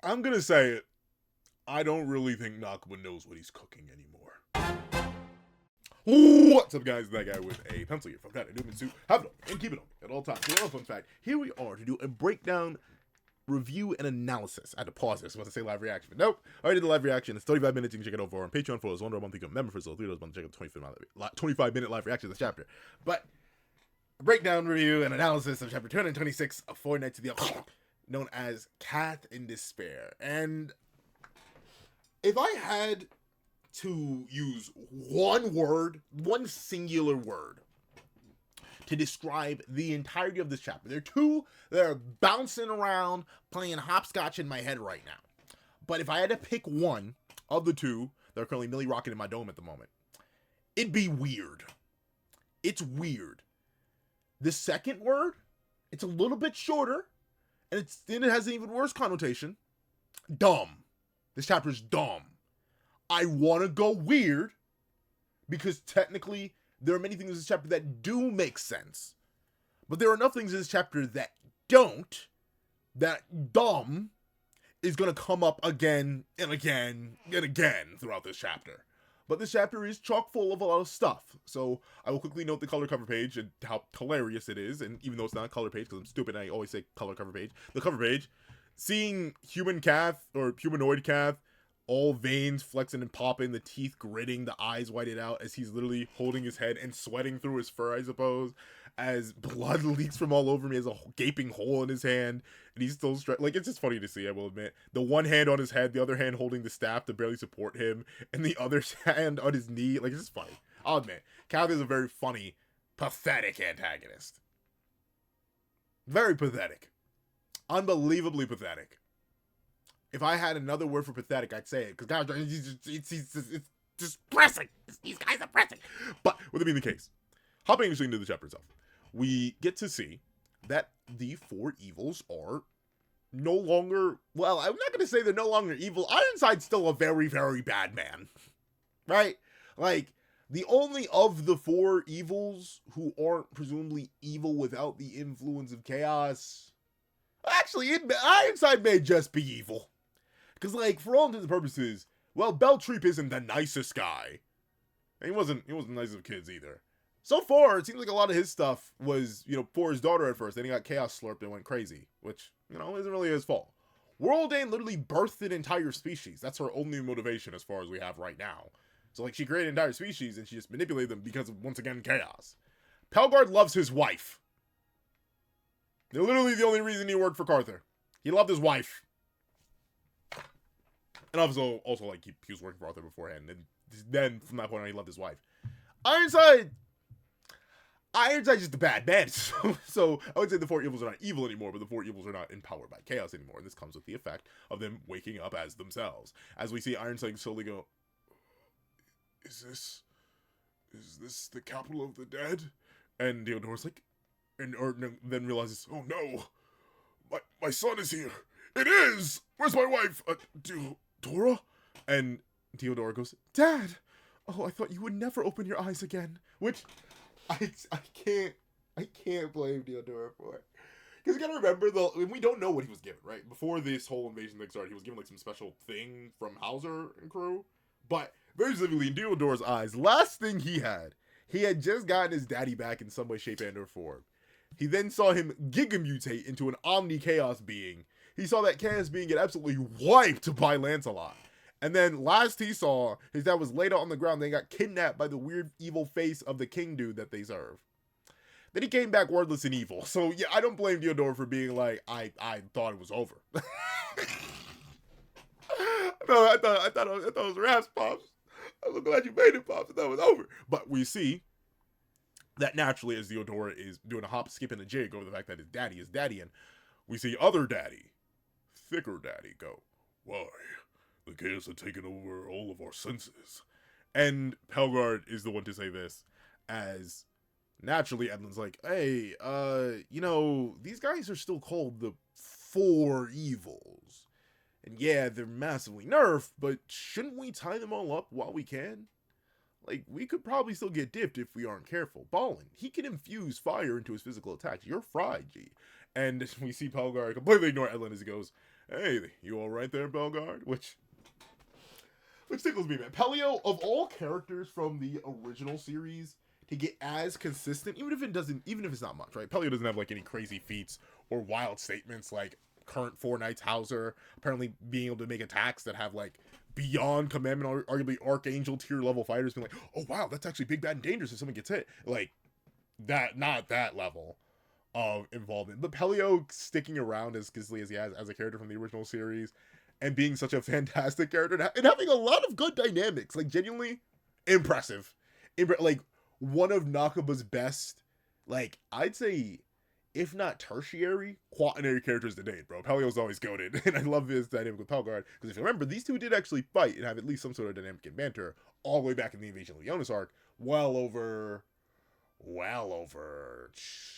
I'm gonna say it. I don't really think Nakama knows what he's cooking anymore. What's up, guys? That guy with a pencil here from Cath, a Newman suit. Have it on and keep it on at all times. So, another fun fact. Here we are to do a breakdown, review, and analysis. I had to pause this. I was about to say live reaction, but nope. I already did the live reaction. It's 35 minutes. You can check it over on Patreon for those $1 a month. You can member for those $3 a month. Check out the 25-minute live reaction to this chapter. But breakdown, review, and analysis of chapter 226 of Four Knights of the Apocalypse, known as Cath in Despair. And if I had to use one word, one singular word, to describe the entirety of this chapter, there are two that are bouncing around, playing hopscotch in my head right now. But if I had to pick one of the two that are currently milli rocking in my dome at the moment, it'd be weird. It's weird. The second word, it's a little bit shorter, and it has an even worse connotation. Dumb. This chapter is dumb. I want to go weird because technically there are many things in this chapter that do make sense. But there are enough things in this chapter that don't, that dumb is going to come up again and again and again throughout this chapter. But this chapter is chock full of a lot of stuff. So I will quickly note the color cover page and how hilarious it is. And even though it's not a color page, because I'm stupid and I always say color cover page, the cover page, seeing human Cath or humanoid Cath, all veins flexing and popping, the teeth gritting, the eyes whited out as he's literally holding his head and sweating through his fur, I suppose, as blood leaks from all over me, as a gaping hole in his hand, and he's still like, it's just funny to see, I will admit. The one hand on his head, the other hand holding the staff to barely support him, and the other hand on his knee, like, it's just funny. I'll admit, Cath is a very funny, pathetic antagonist. Very pathetic. Unbelievably pathetic. If I had another word for pathetic, I'd say it. Because it's just depressing. These guys are depressing. But with it being the case, hopping into the chapter itself, we get to see that the four evils are no longer, well, I'm not going to say they're no longer evil. Ironside's still a very, very bad man. Right? Like, the only of the four evils who aren't presumably evil without the influence of chaos. Actually, Ironside may just be evil. Because, like, for all intents and purposes, well, Beltreep isn't the nicest guy. And he wasn't the nicest of kids either. So far, it seems like a lot of his stuff was, for his daughter at first. Then he got chaos slurped and went crazy. Which, isn't really his fault. Worldane literally birthed an entire species. That's her only motivation as far as we have right now. So, like, she created an entire species and she just manipulated them because of, once again, chaos. Pelgard loves his wife. They're literally the only reason he worked for Carther. He loved his wife. And also like, he was working for Arthur beforehand. And then, from that point on, he loved his wife. Ironside's just a bad man. So, I would say the four evils are not evil anymore, but the four evils are not empowered by chaos anymore. And this comes with the effect of them waking up as themselves. As we see Ironside slowly go, Is this the capital of the dead? And Theodore's like, then realizes, oh no, my son is here. It is! Where's my wife? Dora? And Theodora goes, Dad! Oh, I thought you would never open your eyes again. Which, I can't blame Theodora for it. Because you gotta remember, we don't know what he was given, right? Before this whole invasion thing started, he was given, like, some special thing from Hauser and crew. But, very specifically, in Theodora's eyes, last thing he had just gotten his daddy back in some way, shape, and or form. He then saw him gigamutate into an omni-chaos being. He saw that chaos being get absolutely wiped by Lancelot. And then last he saw, his dad was laid out on the ground. They got kidnapped by the weird evil face of the king dude that they serve. Then he came back wordless and evil. So yeah, I don't blame Theodore for being like, I thought it was over. No, I thought it was raps, Pops. I'm glad you made it, Pops. That was over. But we see that naturally, as Theodora is doing a hop, skip, and a jig over the fact that his daddy is daddy, and we see other daddy, thicker daddy, go, why? The chaos had taken over all of our senses. And Pelgard is the one to say this, as naturally Edlin's like, hey, these guys are still called the Four Evils. And yeah, they're massively nerfed, but shouldn't we tie them all up while we can? Like, we could probably still get dipped if we aren't careful. Ballin, he can infuse fire into his physical attacks. You're fried, G. And we see Pelgar completely ignore Edlin as he goes, Hey, you all right there, Belgard? Which tickles me, man. Pelio, of all characters from the original series, to get as consistent, even if it's not much, right? Pelio doesn't have like any crazy feats or wild statements like current Four Knights Hauser, apparently being able to make attacks that have like beyond commandment, arguably archangel tier level fighters being like, oh wow, that's actually big, bad, and dangerous if someone gets hit. Like that, not that level of involvement. But Pelio sticking around as grisly as he has as a character from the original series and being such a fantastic character and having a lot of good dynamics, like genuinely impressive. Like one of Nakaba's best, like I'd say, if not tertiary, quaternary characters to date, bro. Pelio's always goated, and I love his dynamic with Pelgard, because if you remember, these two did actually fight and have at least some sort of dynamic and banter all the way back in the Invasion of Leonis arc, well over,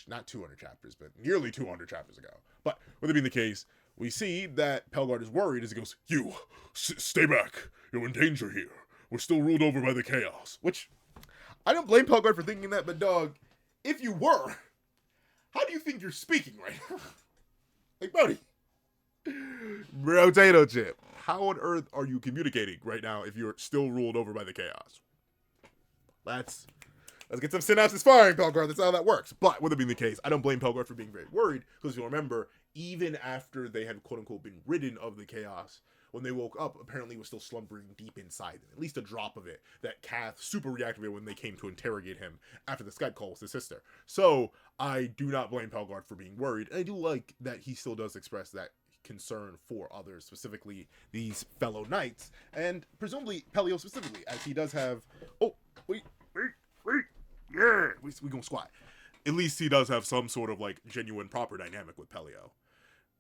not 200 chapters, but nearly 200 chapters ago. But with it being the case, we see that Pelgard is worried as he goes, "You, stay back. You're in danger here. We're still ruled over by the chaos." Which, I don't blame Pelgard for thinking that, but dog, if you were, how do you think you're speaking right now? Like, buddy. Potato chip. How on earth are you communicating right now if you're still ruled over by the chaos? Let's get some synapses firing, Pelgard. That's how that works. But with it being the case, I don't blame Pelgard for being very worried, because you'll remember, even after they had quote-unquote been ridden of the chaos, when they woke up, apparently it was still slumbering deep inside them. At least a drop of it that Cath super reactivated when they came to interrogate him after the Skype call with his sister. So I do not blame Pelgard for being worried. And I do like that he still does express that concern for others, specifically these fellow knights, and presumably Pelio specifically, as he does have... Oh, wait. Yeah, we gonna squat. At least he does have some sort of like genuine proper dynamic with Pelio.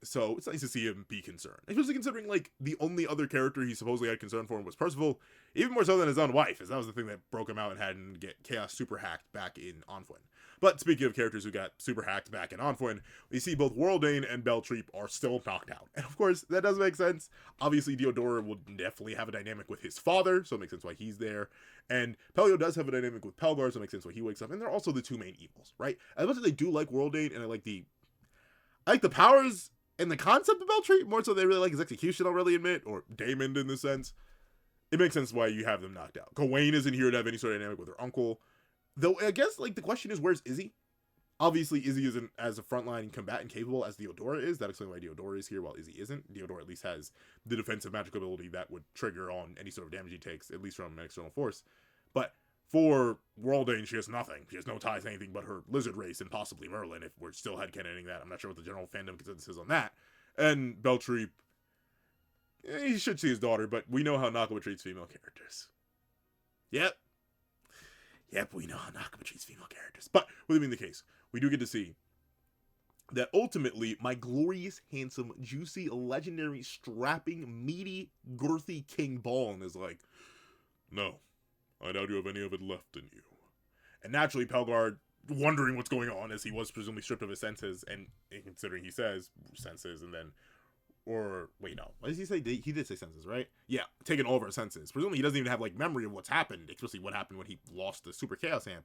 So it's nice to see him be concerned. Especially considering like the only other character he supposedly had concern for was Percival, even more so than his own wife, as that was the thing that broke him out and had him get Chaos super hacked back in Onfuin. But speaking of characters who got super hacked back in Onfuin, we see both Worldane and Beltreep are still knocked out. And of course, that does make sense. Obviously, Diodora will definitely have a dynamic with his father, so it makes sense why he's there. And Pelio does have a dynamic with Pelgar, so it makes sense why he wakes up. And they're also the two main evils, right? As much as I do like Worldane, and I like the powers and the concept of Beltreep, more so they really like his execution, I'll really admit, or Damon in this sense, it makes sense why you have them knocked out. Gawain isn't here to have any sort of dynamic with her uncle. Though, I guess, like, the question is, where's Izzy? Obviously, Izzy isn't as a frontline combatant capable as Diodora is. That explains why Diodora is here while Izzy isn't. Diodora at least has the defensive magic ability that would trigger on any sort of damage he takes, at least from an external force. But for Worldane, she has nothing. She has no ties to anything but her lizard race and possibly Merlin, if we're still headcanoning that. I'm not sure what the general fandom consensus is on that. And Beltreep, he should see his daughter, but we know how Nakaba treats female characters. Yep, we know how Nakaba treats female characters. But with it being the case, we do get to see that ultimately my glorious, handsome, juicy, legendary, strapping, meaty, girthy King Balin is like, "No, I doubt you have any of it left in you." And naturally, Pelgard, wondering what's going on, as he was presumably stripped of his senses, and considering he says senses, and then, or, wait, no. What does he say? He did say senses, right? Yeah, taking all of our senses. Presumably he doesn't even have, like, memory of what's happened, especially what happened when he lost the Super Chaos Amp,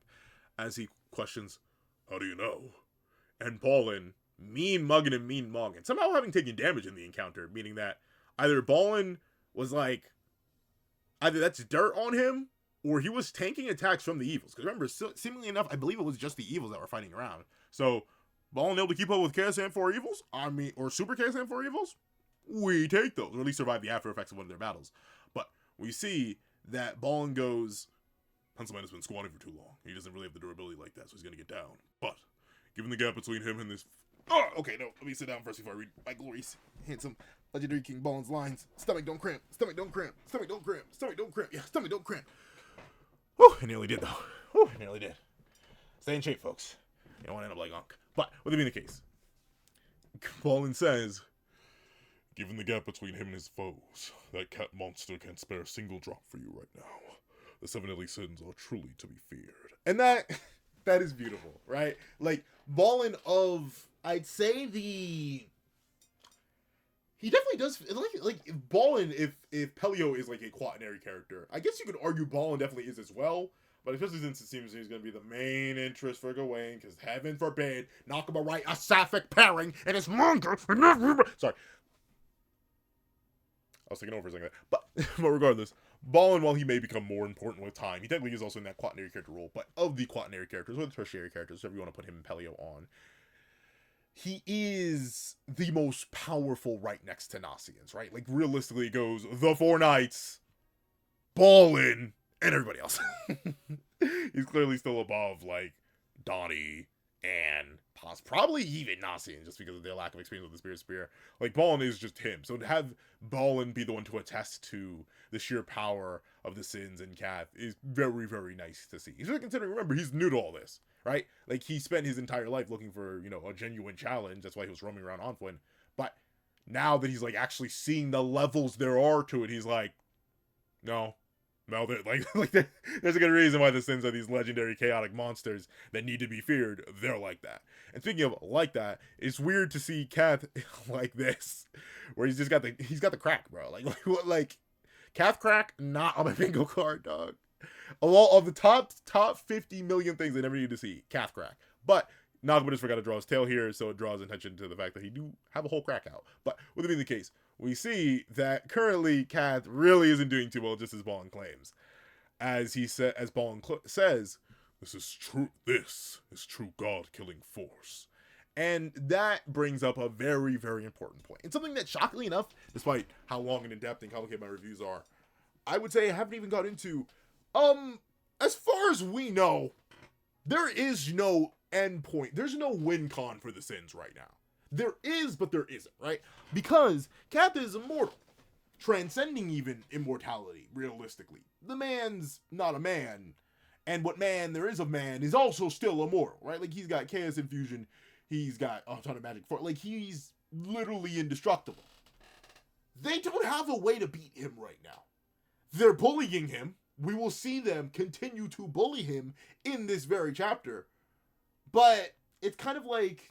as he questions, "How do you know?" And Balin, mean mugging and mean mugging, somehow having taken damage in the encounter, meaning that either Balin was, like, either that's dirt on him, or he was tanking attacks from the evils. Because remember, seemingly enough, I believe it was just the evils that were fighting around. So, Balin able to keep up with Chaos Amp 4 evils? Or Super Chaos Amp 4 evils? We take those, or at least survive the after effects of one of their battles. But we see that Balin goes, "Pencilman has been squatting for too long. He doesn't really have the durability like that, so he's going to get down. But, given the gap between him and this..." Oh, okay, no, let me sit down first before I read my glorious, handsome, legendary King Balin's lines. Stomach don't cramp, stomach don't cramp, stomach don't cramp, stomach don't cramp, yeah, stomach don't cramp. Whew, I nearly did, though. Whew, I nearly did. Stay in shape, folks. You don't want to end up like Unk. But, with it being the case, Balin says, "Given the gap between him and his foes, that cat monster can't spare a single drop for you right now. The 7 deadly sins are truly to be feared." And that is beautiful, right? Like, Balin of, I'd say he definitely does, like Balin, if Pelio is like a quaternary character, I guess you could argue Balin definitely is as well, but especially since it seems he's going to be the main interest for Gawain, because heaven forbid Nakaba write a sapphic pairing in his manga. Sorry. I was thinking over for a second. But regardless, Ballin, while he may become more important with time, he technically is also in that quaternary character role. But of the quaternary characters, or the tertiary characters, whatever you want to put him and Pelio on, he is the most powerful right next to Nasians, right? Like, realistically, it goes the Four Knights, Ballin, and everybody else. He's clearly still above, like, Donnie and probably even Nasian, just because of their lack of experience with the Spirit Spear. Like, Ballin is just him. So to have Ballin be the one to attest to the sheer power of the Sins and Cath is very, very nice to see. Especially considering, remember, he's new to all this, right? Like, he spent his entire life looking for, you know, a genuine challenge. That's why he was roaming around Onflin. But now that he's, like, actually seeing the levels there are to it, he's like, no, there's a good reason why the Sins are these legendary chaotic monsters that need to be feared. They're like that. And speaking of like that, it's weird to see Cath like this, where he's got the crack, bro. Like Cath crack, not on my bingo card, dog. Of the top 50 million things I never need to see, Cath crack. But Naguma just forgot to draw his tail here, so it draws attention to the fact that he do have a whole crack out. But with it being the case, we see that currently Cath really isn't doing too well, just as Ballin claims. As Ballin says, this is true God-killing force. And that brings up a very, very important point. And something that, shockingly enough, despite how long and in-depth and complicated my reviews are, I would say I haven't even got into, as far as we know, there is no end point. There's no win con for the Sins right now. There is, but there isn't, right? Because Cath is immortal, transcending even immortality, realistically. The man's not a man, and what man there is of man is also still immortal, right? Like, he's got chaos infusion, he's got a ton of magic for, like, he's literally indestructible. They don't have a way to beat him right now. They're bullying him. We will see them continue to bully him in this very chapter. But it's kind of like,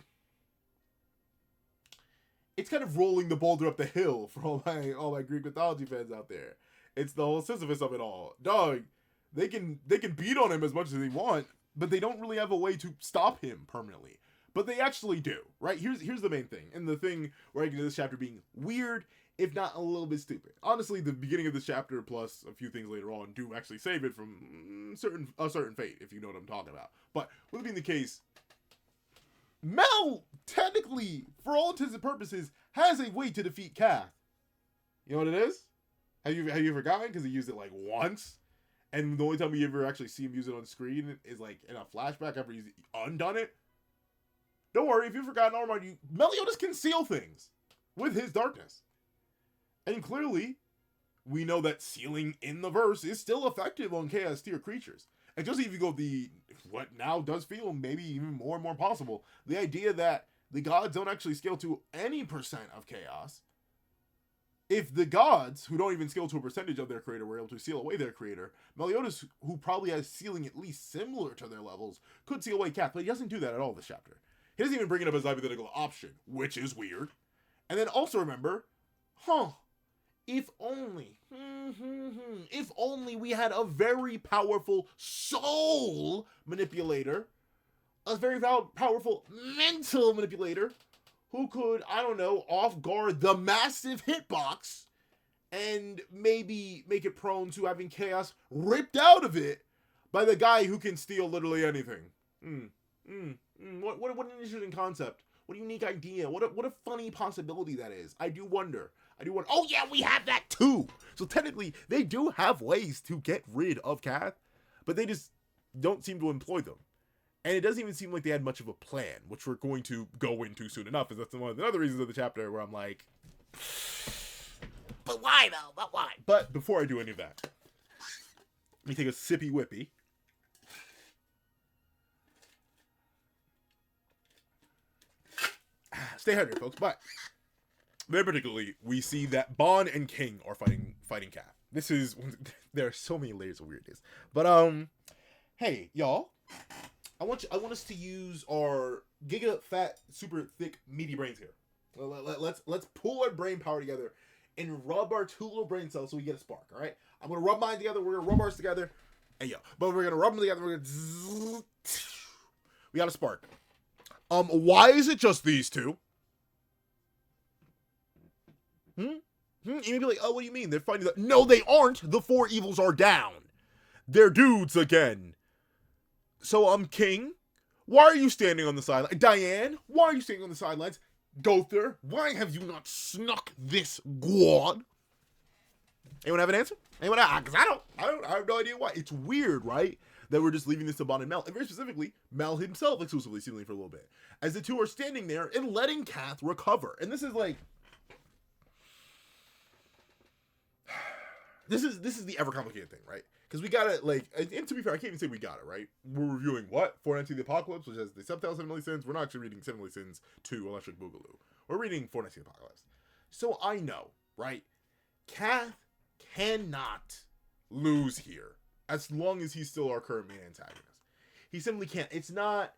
it's kind of rolling the boulder up the hill for all my Greek mythology fans out there. It's the whole Sisyphus of it all. Dog, they can beat on him as much as they want, but they don't really have a way to stop him permanently. But they actually do, right? Here's the main thing, and the thing where I get to this chapter being weird, if not a little bit stupid. Honestly, the beginning of this chapter plus a few things later on do actually save it from a certain fate, if you know what I'm talking about. But with it being the case, Mel, technically, for all intents and purposes, has a way to defeat Cath. You know what it is? Have you forgotten? Because he used it like once, and the only time we ever actually see him use it on screen is like in a flashback after he's undone it. Don't worry, if you've forgotten, I'll remind you, Meliodas can seal things with his darkness. And clearly, we know that sealing in the verse is still effective on chaos tier creatures. And just if you go what now does feel maybe even more and more possible, the idea that the gods don't actually scale to any percent of chaos. If the gods, who don't even scale to a percentage of their creator, were able to seal away their creator, Meliodas, who probably has sealing at least similar to their levels, could seal away Cath, but he doesn't do that at all this chapter. He doesn't even bring it up as a hypothetical option, which is weird. And then also remember, if only we had a very powerful soul manipulator, a very powerful mental manipulator, who could, I don't know, off guard the massive hitbox and maybe make it prone to having chaos ripped out of it by the guy who can steal literally anything. What an interesting concept. What a unique idea. What a funny possibility that is. I do wonder. Oh yeah, we have that too. So technically, they do have ways to get rid of Cath, but they just don't seem to employ them. And it doesn't even seem like they had much of a plan, which we're going to go into soon enough, as that's one of the other reasons of the chapter where I'm like, but why though? But why? But before I do any of that, let me take a sippy whippy. Stay hydrated, folks. But very particularly, we see that Bon and King are fighting Cath. There are so many layers of weirdness. But hey, y'all. I want us to use our giga fat, super thick, meaty brains here. Let's pull our brain power together and rub our two little brain cells so we get a spark. All right, I'm gonna rub mine together. We're gonna rub ours together. Hey yo, but we're gonna rub them together. We got a spark. Why is it just these two? You may be like, oh, what do you mean? They're fighting the... No, they aren't. The four evils are down. They're dudes again. So I'm king. Why are you standing on the sideline? Diane, why are you standing on the sidelines? Gother, why have you not snuck this guad? Anyone have an answer? Anyone? Because I have no idea why. It's weird, right? That we're just leaving this to Bond and Mel. And very specifically, Mel himself exclusively, seemingly for a little bit. As the two are standing there and letting Cath recover. And this is like... This is the ever complicated thing, right? Because we got it, like, and to be fair, I can't even say we got it, right? We're reviewing what? Four Knights of the Apocalypse, which has the subtitle Seven Deadly Sins. We're not actually reading Seven Deadly Sins 2 Electric Boogaloo. We're reading Four Knights of the Apocalypse. So I know, right? Cath cannot lose here as long as he's still our current main antagonist. He simply can't. It's not,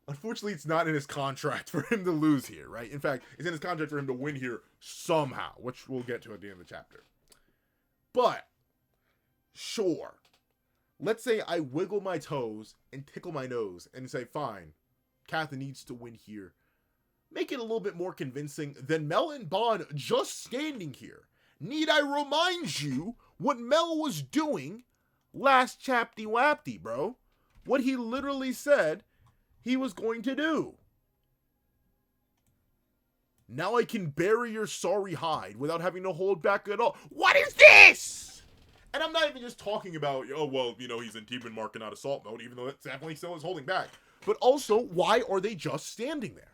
unfortunately, it's not in his contract for him to lose here, right? In fact, it's in his contract for him to win here somehow, which we'll get to at the end of the chapter. But, sure, let's say I wiggle my toes and tickle my nose and say, fine, Cath needs to win here. Make it a little bit more convincing than Mel and Bond just standing here. Need I remind you what Mel was doing last chapty wapty, bro? What he literally said he was going to do. Now I can bury your sorry hide without having to hold back at all. What is this? And I'm not even just talking about, oh, well, you know, he's in demon mark and not assault mode, even though it definitely still is holding back. But also, why are they just standing there?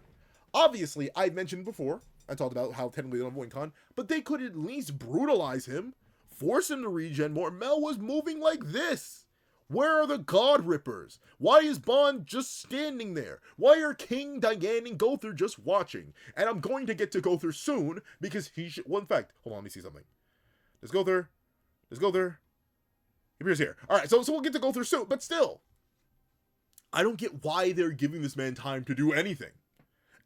Obviously, I mentioned before, I talked about how technically they don't have win con, but they could at least brutalize him, force him to regen more. Mel was moving like this. Where are the God Rippers? Why is Bond just standing there? Why are King, Diane, and Gother just watching? And I'm going to get to Gother soon, because he should... Well, in fact, hold on, let me see something. There's Gother. He appears here. Alright, so we'll get to Gother soon, but still. I don't get why they're giving this man time to do anything.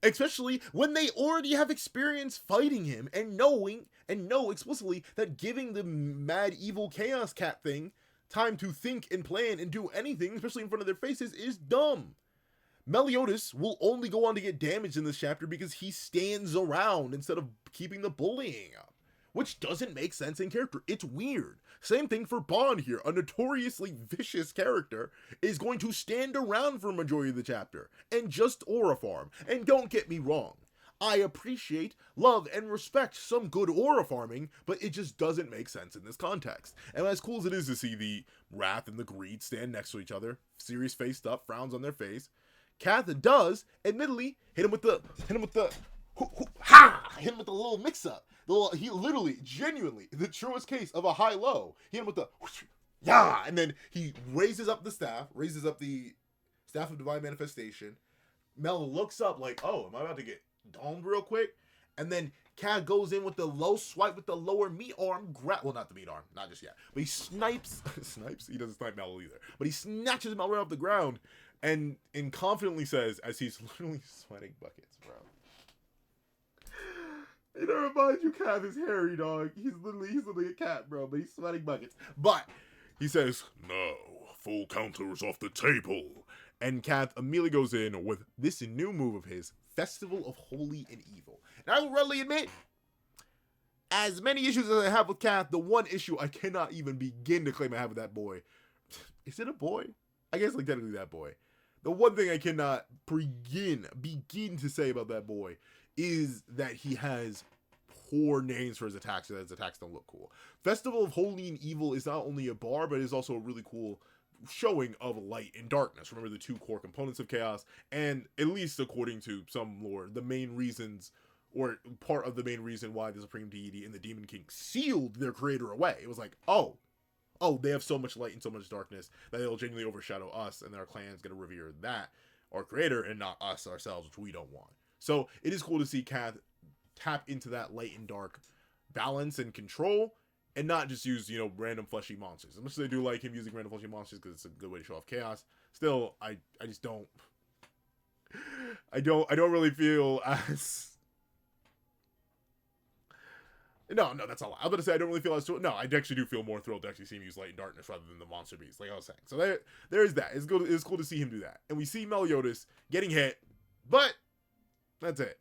Especially when they already have experience fighting him and know explicitly that giving the mad evil chaos cat thing time to think and plan and do anything, especially in front of their faces, is dumb. Meliodas will only go on to get damaged in this chapter because he stands around instead of keeping the bullying up, which doesn't make sense in character. It's weird. Same thing for Bond here. A notoriously vicious character is going to stand around for a majority of the chapter and just aura farm. And don't get me wrong, I appreciate, love, and respect some good aura farming, but it just doesn't make sense in this context. And as cool as it is to see the Wrath and the Greed stand next to each other, serious faced up, frowns on their face, Cath does, admittedly, hit him with the little mix-up. He literally, genuinely, the truest case of a high-low. Hit him with the yeah, and then he raises up the staff of Divine Manifestation. Mel looks up like, oh, am I about to get domed real quick? And then Cath goes in with the low swipe with the lower meat arm, well, not the meat arm, not just yet, but he snipes, he doesn't snipe Mel either, but he snatches Mel right off the ground, and confidently says, as he's literally sweating buckets, bro. It reminds you, Cath is hairy, dog. He's literally a cat, bro, but he's sweating buckets. But he says, no, full counters off the table. And Cath immediately goes in with this new move of his, Festival of Holy and Evil. And I will readily admit, as many issues as I have with Cath, the one issue I cannot even begin to claim I have with that boy. Is it a boy? I guess, like, technically that boy. The one thing I cannot begin to say about that boy is that he has poor names for his attacks, so that his attacks don't look cool. Festival of Holy and Evil is not only a bar, but is also a really cool showing of light and darkness. Remember the two core components of chaos, and at least according to some lore, the main reasons, or part of the main reason why the Supreme Deity and the Demon King sealed their creator away. It was like, oh, they have so much light and so much darkness that it'll genuinely overshadow us, and our clan's gonna revere that, our creator, and not us ourselves, which we don't want. So it is cool to see Cath tap into that light and dark balance and control, and not just use, you know, random fleshy monsters. As much as I do like him using random fleshy monsters because it's a good way to show off chaos, still, I just don't. I don't really feel as. No, that's all. I was going to say I don't really feel as. No, I actually do feel more thrilled to actually see him use light and darkness rather than the monster beast, like I was saying. So there's that. It's cool to see him do that, and we see Meliodas getting hit, but that's it.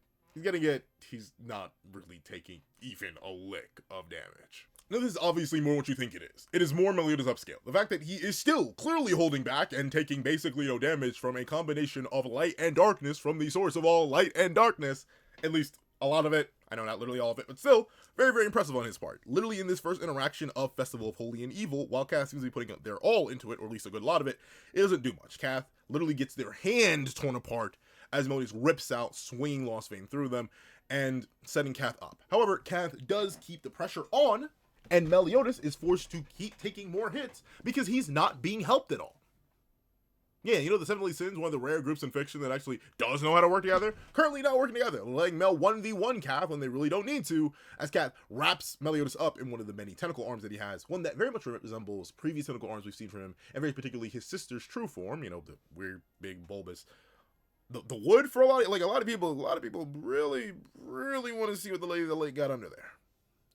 he's not really taking even a lick of damage. Now, this is obviously more what you think it is. It is more Meliodas upscale. The fact that he is still clearly holding back and taking basically no damage from a combination of light and darkness from the source of all light and darkness, at least a lot of it. I know not literally all of it, but still, very, very impressive on his part. Literally in this first interaction of Festival of Holy and Evil, while Cath seems to be putting their all into it, or at least a good lot of it, it doesn't do much. Cath literally gets their hand torn apart as Meliodas rips out, swinging Lost Vein through them, and setting Cath up. However, Cath does keep the pressure on, and Meliodas is forced to keep taking more hits because he's not being helped at all. Yeah, you know, the sevendeadlysins, one of the rare groups in fiction that actually does know how to work together, currently not working together, letting Mel 1v1 Cath when they really don't need to, as Cath wraps Meliodas up in one of the many tentacle arms that he has, one that very much resembles previous tentacle arms we've seen from him, and very particularly his sister's true form, you know, the weird, big, bulbous, the wood for a lot of people really want to see what the Lady of the Lake got under there,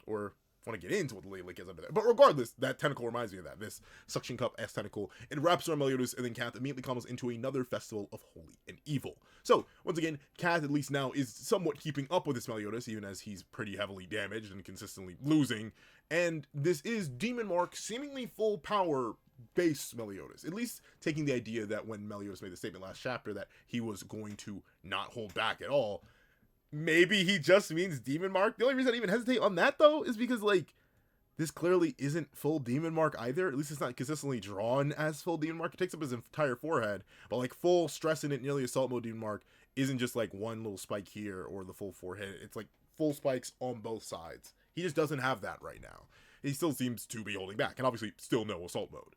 or want to get into what the Lady of the Lake is under there. But regardless, that tentacle reminds me of that. This suction cup-esque tentacle. It wraps around Meliodas, and then Cath immediately comes into another Festival of Holy and Evil. So, once again, Cath, at least now, is somewhat keeping up with this Meliodas, even as he's pretty heavily damaged and consistently losing. And this is Demon Mark, seemingly full power base Meliodas. At least taking the idea that when Meliodas made the statement last chapter that he was going to not hold back at all, maybe he just means Demon Mark. The only reason I even hesitate on that, though, is because, like, this clearly isn't full Demon Mark either. At least it's not consistently drawn as full Demon Mark. It takes up his entire forehead. But, like, full stress in it, nearly assault mode Demon Mark isn't just, like, one little spike here or the full forehead. It's, like, full spikes on both sides. He just doesn't have that right now. He still seems to be holding back. And obviously, still no assault mode.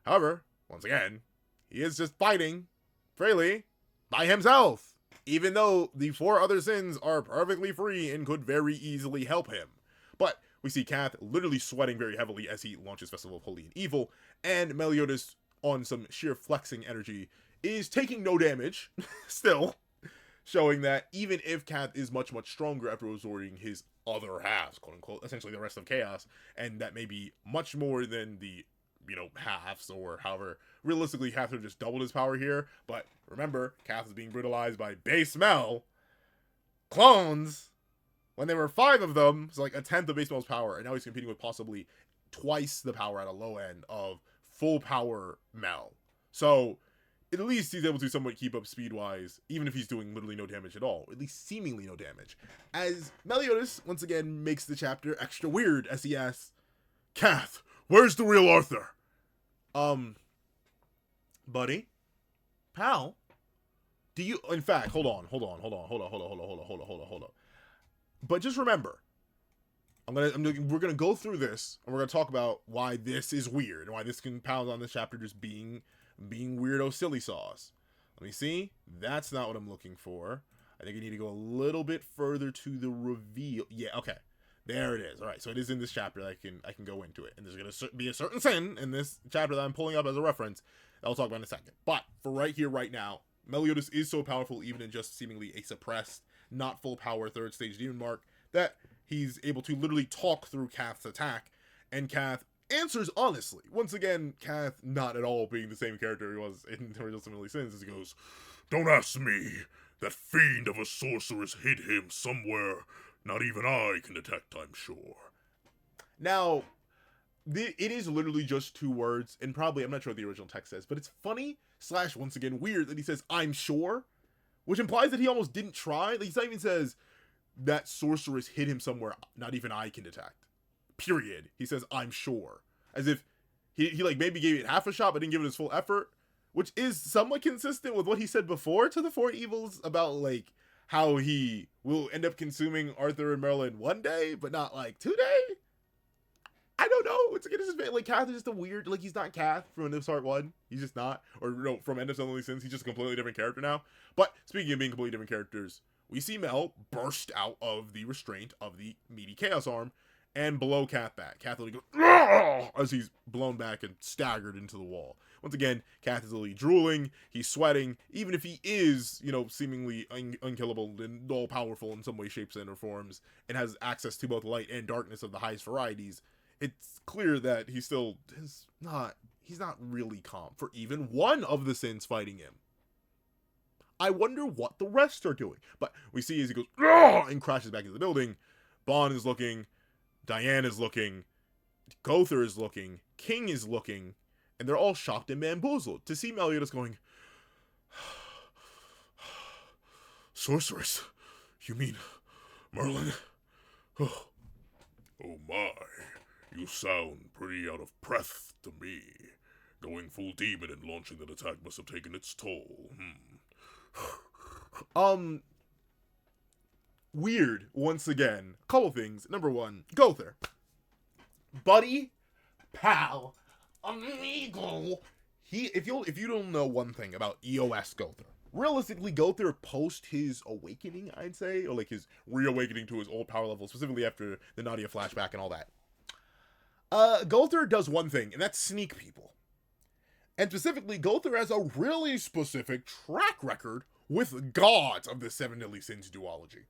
However, once again, he is just fighting freely by himself. Even though the 4 other sins are perfectly free and could very easily help him. But we see Cath literally sweating very heavily as he launches Festival of Holy and Evil, and Meliodas, on some sheer flexing energy, is taking no damage, still, showing that even if Cath is much, much stronger after absorbing his other halves, quote-unquote, essentially the rest of Chaos, and that may be much more than the, you know, halves, or however, realistically, Cath would have just doubled his power here, but remember, Cath is being brutalized by Base Mel clones when there were 5 of them. It's like a tenth of Base Mel's power, and now he's competing with possibly twice the power at a low end of full power Mel. So at least he's able to somewhat keep up speed-wise, even if he's doing literally no damage at all, at least seemingly no damage. As Meliodas, once again, makes the chapter extra weird as he asks, Cath, where's the real Arthur? Buddy? Pal? Do you, in fact, hold on. But just remember, we're gonna go through this, and we're gonna talk about why this is weird, and why this compounds on this chapter just being weirdo silly sauce. Let me see. That's not what I'm looking for. I think I need to go a little bit further to the reveal. Yeah, okay. There it is. All right, so it is in this chapter that I can go into it. And there's going to be a certain sin in this chapter that I'm pulling up as a reference that I'll talk about in a second. But for right here, right now, Meliodas is so powerful, even in just seemingly a suppressed, not full power 3rd stage Demon Mark, that he's able to literally talk through Cath's attack. And Cath answers honestly. Once again, Cath not at all being the same character he was in Original Sevendeadlysins, as he goes, "Don't ask me. That fiend of a sorceress hid him somewhere. Not even I can detect, I'm sure." Now, it is literally just 2 words, and probably, I'm not sure what the original text says, but it's funny / once again weird that he says, "I'm sure," which implies that he almost didn't try. Like, he not even says, "That sorceress hid him somewhere, not even I can detect." Period. He says, "I'm sure." As if he like maybe gave it half a shot, but didn't give it his full effort, which is somewhat consistent with what he said before to the 4 evils about, like, how he will end up consuming Arthur and Merlin one day, but not, like, 2 days? I don't know. Once again, it's just, like, Cath is just a weird, like, he's not Cath from End of Part 1. He's just not. Or, no, from End of Sevendeadlysins, he's just a completely different character now. But, speaking of being completely different characters, we see Mel burst out of the restraint of the meaty Chaos Arm and blow Cath back. Cath literally goes, "Argh!" as he's blown back and staggered into the wall. Once again, Cath is literally drooling, he's sweating, even if he is, you know, seemingly unkillable and all-powerful in some way, shapes, and forms, and has access to both light and darkness of the highest varieties, it's clear that he still is not, he's not really calm for even one of the sins fighting him. I wonder what the rest are doing. But we see as he goes, "Ugh!" and crashes back into the building, Bon is looking, Diane is looking, Gother is looking, King is looking, and they're all shocked and bamboozled to see Meliodas going, "Sorceress? You mean Merlin? Oh my, you sound pretty out of breath to me. Going full demon and launching that attack must have taken its toll. Weird, once again. Couple things. Number one, Gother. Buddy, pal, amigo. If you don't know one thing about EOS Gother, realistically, Gother post his awakening, I'd say, or like his reawakening to his old power level, specifically after the Nadia flashback and all that. Gother does one thing, and that's sneak people. And specifically, Gother has a really specific track record with gods of the Seven Deadly Sins duology.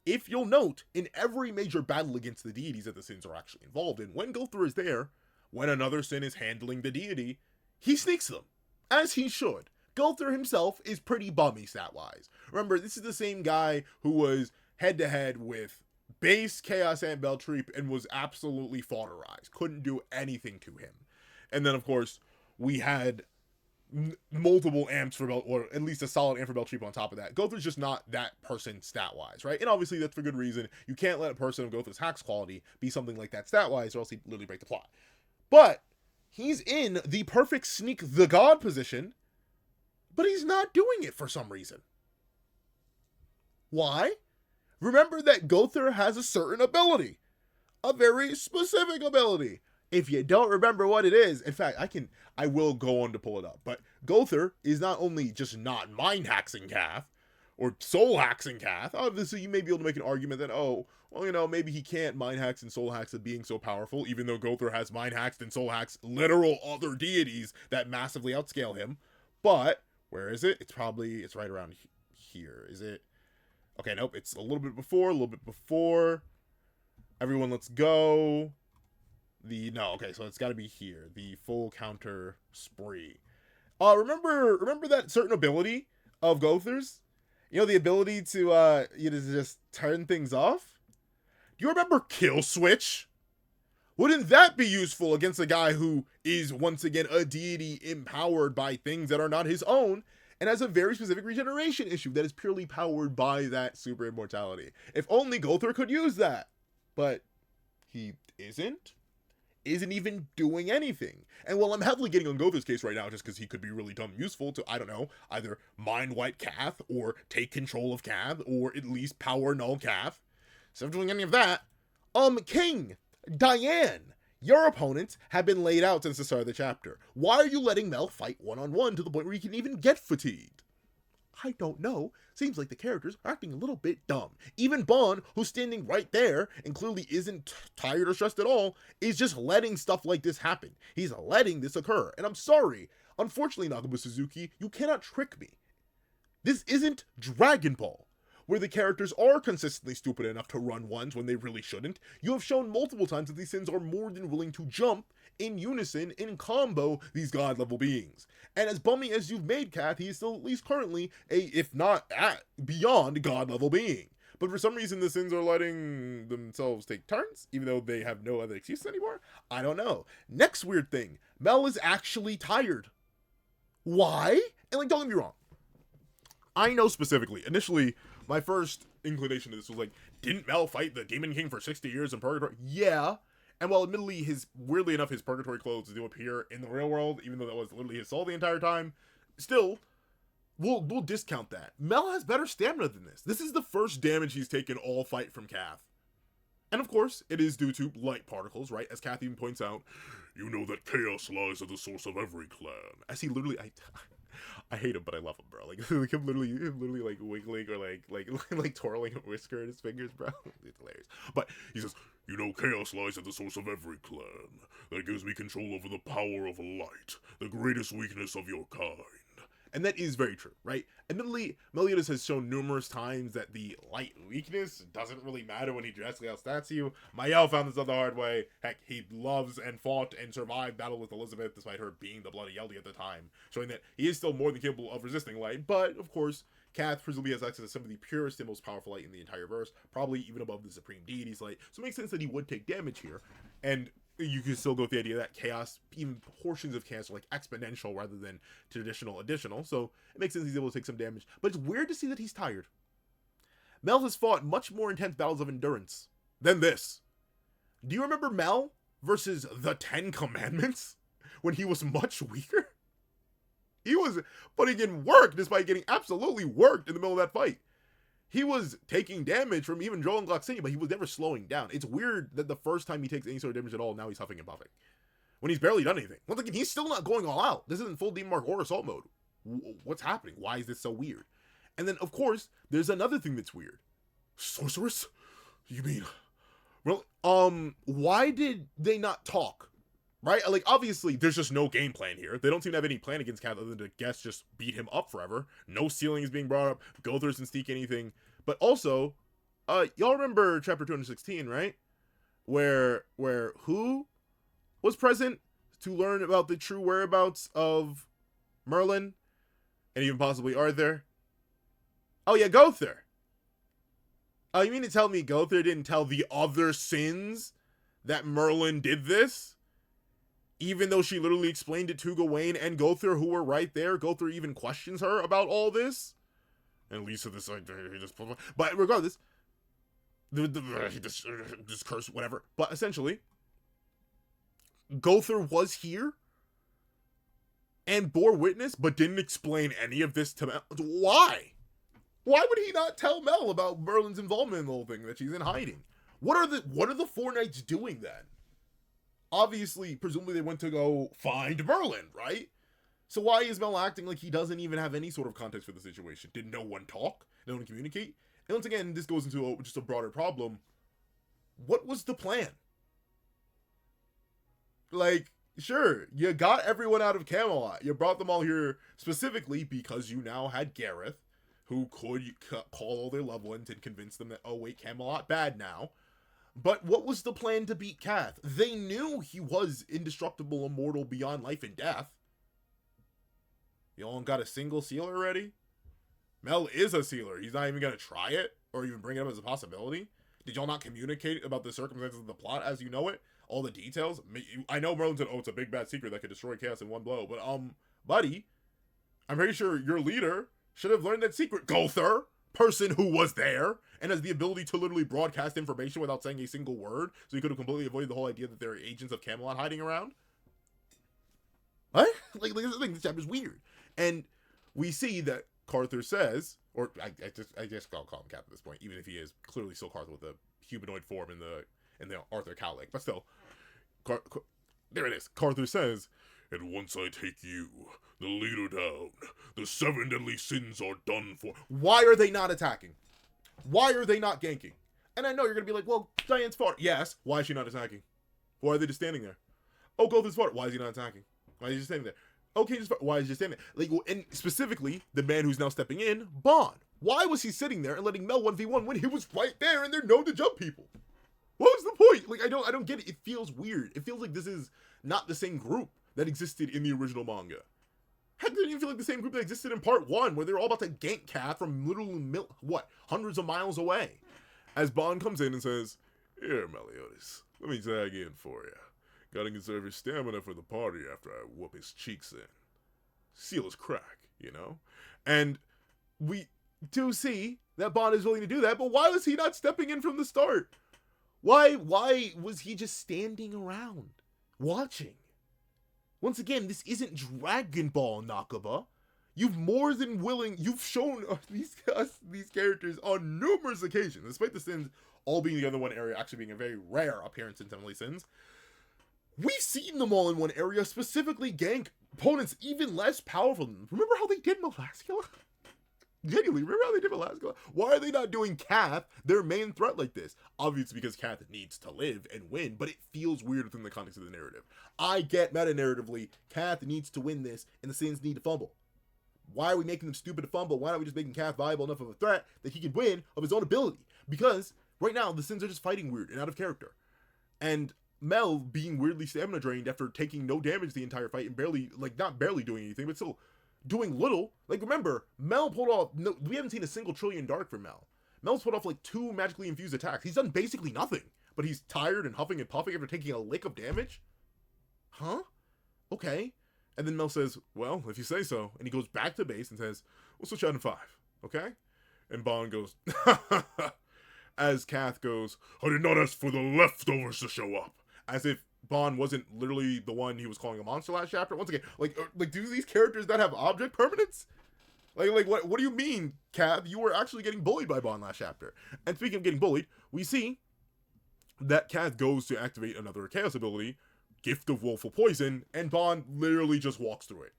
If you'll note, in every major battle against the deities that the sins are actually involved in, when Gother is there, when another sin is handling the deity, he sneaks them, as he should. Gother himself is pretty bummy stat-wise. Remember, this is the same guy who was head-to-head with base Chaos and Beltreep and was absolutely fodderized. Couldn't do anything to him. And then, of course, we had multiple amps for Belt, or at least a solid amp for Beltreep on top of that. Gother's just not that person stat-wise, right? And obviously that's for good reason. You can't let a person of Gother's hacks quality be something like that stat-wise, or else he'd literally break the plot. But he's in the perfect sneak the god position, but he's not doing it for some reason. Why? Remember that Gother has a certain ability. A very specific ability. If you don't remember what it is, in fact, I will go on to pull it up, but Gother is not only just not mind-haxing Cath, or soul-haxing Cath. Obviously, you may be able to make an argument that, oh, well, you know, maybe he can't mind-hax and soul-hax of being so powerful, even though Gother has mind-haxed and soul-haxed literal other deities that massively outscale him. But, where is it? It's right around here. Is it? Okay, nope, it's a little bit before. Everyone, let's go. Okay, so it's got to be here. The full counter spree. Remember that certain ability of Gother's? You know, the ability to just turn things off? Do you remember Kill Switch? Wouldn't that be useful against a guy who is, once again, a deity empowered by things that are not his own, and has a very specific regeneration issue that is purely powered by that super immortality? If only Gother could use that. But he isn't even doing anything. And while I'm heavily getting on Gother's case right now, just because he could be really dumb useful to, I don't know, either mind wipe Cath, or take control of Cath, or at least power null Cath, instead of doing any of that, King, Diane, your opponents have been laid out since the start of the chapter. Why are you letting Mel fight one-on-one to the point where he can even get fatigued? I don't know. Seems like the characters are acting a little bit dumb. Even Bon, who's standing right there and clearly isn't tired or stressed at all, is just letting stuff like this happen. He's letting this occur. And I'm sorry. Unfortunately, Nakaba Suzuki, you cannot trick me. This isn't Dragon Ball, where the characters are consistently stupid enough to run ones when they really shouldn't. You have shown multiple times that these sins are more than willing to jump in unison, in combo, these god-level beings. And as bummy as you've made Cath, he is still at least currently if not beyond god-level being. But for some reason, the sins are letting themselves take turns, even though they have no other excuse anymore. I don't know. Next weird thing, Mel is actually tired. Why? And like, don't get me wrong. I know specifically, initially, my first inclination to this was like, didn't Mel fight the Demon King for 60 years in Purgatory? Yeah. And while admittedly, weirdly enough, his Purgatory clothes do appear in the real world, even though that was literally his soul the entire time, still, we'll discount that. Mel has better stamina than this. This is the first damage he's taken all fight from Cath. And of course, it is due to light particles, right? As Cath even points out, you know that chaos lies at the source of every clan. As he literally, I hate him, but I love him, bro. Like him literally like wiggling or like twirling a whisker in his fingers, bro. It's hilarious. But he says, you know, chaos lies at the source of every clan. That gives me control over the power of light, the greatest weakness of your kind. And that is very true, right? Admittedly, Meliodas has shown numerous times that the light weakness doesn't really matter when he drastically outstats you. Mael found this out the hard way. Heck, he loves and fought and survived battle with Elizabeth, despite her being the bloody Yeldy at the time, showing that he is still more than capable of resisting light, but, of course, Cath presumably has access to some of the purest and most powerful light in the entire verse, probably even above the supreme deity's light. So it makes sense that he would take damage here. And you can still go with the idea that chaos, even portions of chaos, are like exponential rather than traditional additional. So it makes sense he's able to take some damage. But it's weird to see that he's tired. Mel has fought much more intense battles of endurance than this. Do you remember Mel versus the 10 Commandments when he was much weaker? He was putting in work despite getting absolutely worked in the middle of that fight. He was taking damage from even Joel and Gloxini, but he was never slowing down. It's weird that the first time he takes any sort of damage at all, now he's huffing and puffing. When he's barely done anything. Once again, he's still not going all out. This isn't full Demon Mark or Assault mode. What's happening? Why is this so weird? And then, of course, there's another thing that's weird. Sorceress? You mean... Well, why did they not talk? Right? Like, obviously, there's just no game plan here. They don't seem to have any plan against Cath other than to guess just beat him up forever. No ceiling is being brought up. Gothers and Steak anything. But also, y'all remember chapter 216, right? Where who was present to learn about the true whereabouts of Merlin? And even possibly Arthur? Oh yeah, Gother. Oh, you mean to tell me Gother didn't tell the other sins that Merlin did this? Even though she literally explained it to Gawain and Gother, who were right there. Gother even questions her about all this. And Lisa, this like, he just... But regardless, this curse, whatever. But essentially, Gother was here and bore witness, but didn't explain any of this to Mel. Why? Why would he not tell Mel about Merlin's involvement in the whole thing, that she's in hiding? What are the four knights doing then? Obviously, presumably they went to go find Merlin, right? So why is Mel acting like he doesn't even have any sort of context for the situation? Did no one talk? No one communicate? And once again, this goes into just a broader problem. What was the plan? Like, sure, you got everyone out of Camelot. You brought them all here specifically because you now had Gareth, who could call all their loved ones and convince them that, oh wait, Camelot bad now. But what was the plan to beat Cath? They knew he was indestructible, immortal, beyond life and death. Y'all got a single sealer already? Mel is a sealer. He's not even going to try it or even bring it up as a possibility. Did y'all not communicate about the circumstances of the plot as you know it? All the details? I know Merlin said, oh, it's a big bad secret that could destroy Chaos in one blow. But, buddy, I'm pretty sure your leader should have learned that secret. Gother, person who was there and has the ability to literally broadcast information without saying a single word. So he could have completely avoided the whole idea that there are agents of Camelot hiding around. What? Like this thing, this chapter's weird. And we see that Carther says, or I just call him Cath at this point, even if he is clearly still Carther with the humanoid form in the Arthur cowlick. But still, there it is. Carther says, and once I take you, the leader down, the 7 deadly sins are done for. Why are they not attacking? Why are they not ganking? And I know you're going to be like, well, Diane's fought. Yes. Why is she not attacking? Why are they just standing there? Oh, Gother's fought. Why is he not attacking? Why is he just standing there? Okay, why is he just standing there? Like, and specifically, the man who's now stepping in, Bond. Why was he sitting there and letting Mel 1v1 when he was right there and they're known to jump people? What was the point? Like, I don't get it. It feels weird. It feels like this is not the same group that existed in the original manga. Heck, it didn't even feel like the same group that existed in part 1, where they were all about to gank Cath from literally, hundreds of miles away. As Bond comes in and says, here, Meliodas, let me tag in for you. Gotta conserve your stamina for the party after I whoop his cheeks in. Seal his crack, you know? And we do see that Bond is willing to do that, but why was he not stepping in from the start? Why was he just standing around, watching? Once again, this isn't Dragon Ball, Nakaba. You've more than shown these characters on numerous occasions, despite the sins all being together in one area, actually being a very rare appearance in Seven Deadly Sins. We've seen them all in one area, specifically gank opponents even less powerful than them. Remember how they did Melascula? Genuinely, remember how they did Melascula? Why are they not doing Cath their main threat like this? Obviously because Cath needs to live and win, but it feels weird within the context of the narrative. I get meta-narratively, Cath needs to win this, and the Sins need to fumble. Why are we making them stupid to fumble? Why aren't we just making Cath viable enough of a threat that he can win of his own ability? Because right now, the Sins are just fighting weird and out of character. And Mel being weirdly stamina drained after taking no damage the entire fight and barely, not barely doing anything, but still doing little. Like, remember, Mel pulled off, no, we haven't seen a single trillion dark from Mel. Mel's pulled off like 2 magically infused attacks. He's done basically nothing, but he's tired and huffing and puffing after taking a lick of damage. Huh? Okay. And then Mel says, well, if you say so. And he goes back to base and says, we'll switch out in 5. Okay? And Bond goes, as Cath goes, I did not ask for the leftovers to show up. As if Bond wasn't literally the one he was calling a monster last chapter. Once again, like do these characters not have object permanence? Like what do you mean, Cath? You were actually getting bullied by Bond last chapter. And speaking of getting bullied, we see that Cath goes to activate another Chaos ability, Gift of Woeful Poison, and Bond literally just walks through it.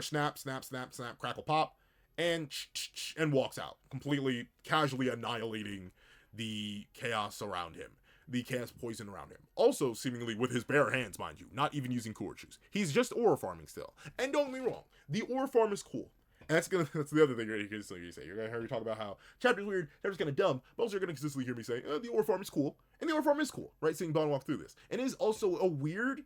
Snap, snap, snap, snap, crackle, pop, and walks out, completely, casually annihilating the chaos around him, the chaos poison around him. Also, seemingly with his bare hands, mind you, not even using core juice. He's just aura farming still. And don't get me wrong, the aura farm is cool. And that's the other thing you're going to say. You're going to hear me talk about how chapter's weird, chapter's kind of dumb, but also you're going to consistently hear me say, the aura farm is cool. And the aura farm is cool, right? Seeing Bond walk through this. And it is also a weird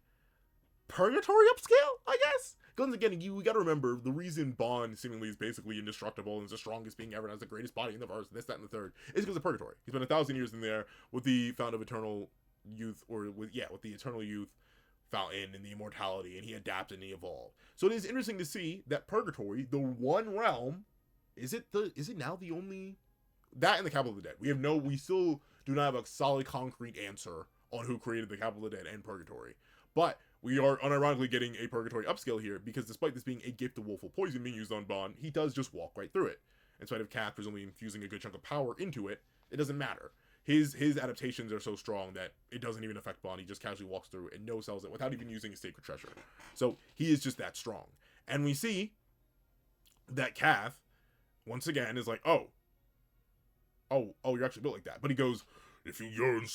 purgatory upscale, I guess? Because again, we got to remember, the reason Bond seemingly is basically indestructible and is the strongest being ever and has the greatest body in the verse, this, that, and the third, is because of purgatory. He's been 1,000 years in there with the Fountain of Eternal Youth, or with the Eternal Youth fountain and the immortality, and he adapted and he evolved. So it is interesting to see that purgatory, the one realm, is it now the only, that and the Capital of the Dead. We still do not have a solid concrete answer on who created the Capital of the Dead and purgatory. But we are unironically getting a purgatory upscale here, because despite this being a gift of woeful poison being used on Bond, he does just walk right through it. In spite of Cath presumably infusing a good chunk of power into it, it doesn't matter. His adaptations are so strong that it doesn't even affect Bond. He just casually walks through and no-sells it without even using his sacred treasure. So he is just that strong. And we see that Cath, once again, is like, oh, you're actually built like that. But he goes, if you yearn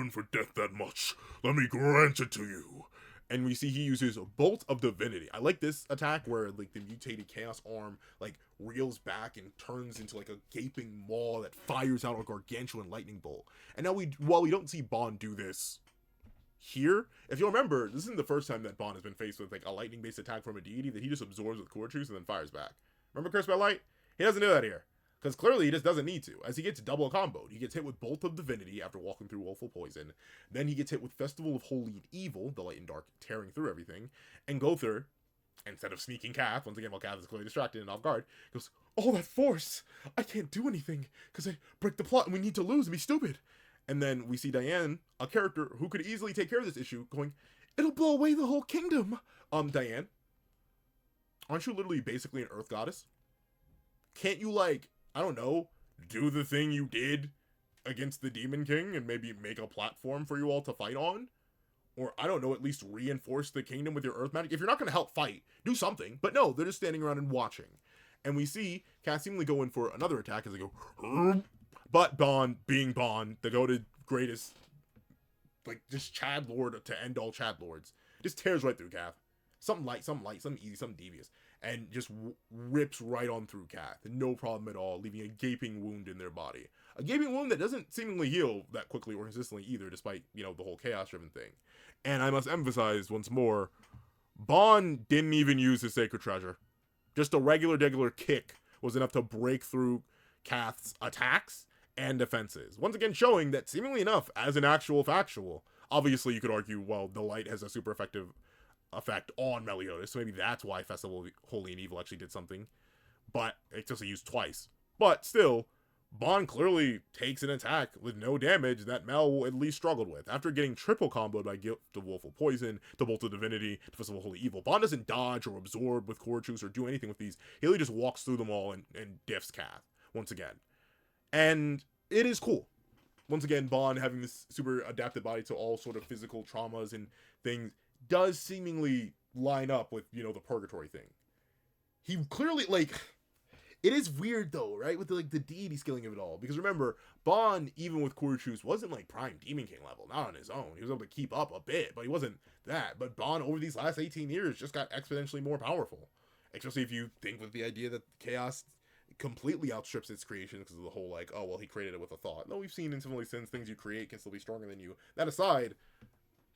for death that much, let me grant it to you. And we see he uses Bolt of Divinity. I like this attack where like the mutated chaos arm like reels back and turns into like a gaping maw that fires out a gargantuan lightning bolt. And now while we don't see Bond do this here, if you'll remember, this isn't the first time that Bond has been faced with like a lightning based attack from a deity that he just absorbs with core juice and then fires back. Remember Cursed by Light? He doesn't do that here. Because clearly he just doesn't need to. As he gets double comboed, he gets hit with Bolt of Divinity after walking through Woeful Poison. Then he gets hit with Festival of Holy and Evil, the light and dark tearing through everything. And Gother, instead of sneaking Cath, once again while Cath is clearly distracted and off guard, goes, all that force! I can't do anything, because I break the plot and we need to lose and be stupid. And then we see Diane, a character who could easily take care of this issue, going, it'll blow away the whole kingdom! Diane, aren't you literally basically an earth goddess? Can't you, like, I don't know, do the thing you did against the Demon King and maybe make a platform for you all to fight on? Or, I don't know, at least reinforce the kingdom with your earth magic? If you're not going to help fight, do something. But no, they're just standing around and watching. And we see Cath seemingly go in for another attack as they go, but Bond, being Bond, the goated greatest, like, just Chad Lord to end all Chad Lords, just tears right through Cath. Something light, something easy, something devious. And just rips right on through Cath. No problem at all, leaving a gaping wound in their body. A gaping wound that doesn't seemingly heal that quickly or consistently either, despite, the whole chaos-driven thing. And I must emphasize once more, Bond didn't even use his sacred treasure. Just a regular kick was enough to break through Cath's attacks and defenses. Once again showing that, seemingly enough, as an actual factual, obviously you could argue, well, the light has a super effective effect on Meliodas, so maybe that's why Festival of Holy and Evil actually did something, but it's just used twice. But still, Bond clearly takes an attack with no damage that Mel at least struggled with. After getting triple comboed by Gift of Woeful Poison, to Bolt of Divinity, to Festival of Holy Evil, Bond doesn't dodge or absorb with core juice or do anything with these. He really just walks through them all and diffs Cath once again. And it is cool. Once again, Bond having this super adapted body to all sort of physical traumas and things does seemingly line up with, the purgatory thing. He clearly, it is weird though, right? With the deity scaling of it all. Because remember, Bond, even with core juice, wasn't prime Demon King level. Not on his own. He was able to keep up a bit, but he wasn't that. But Bond, over these last 18 years, just got exponentially more powerful. Especially if you think with the idea that chaos completely outstrips its creation because of the whole, he created it with a thought. No, we've seen in SimCity things you create can still be stronger than you. That aside,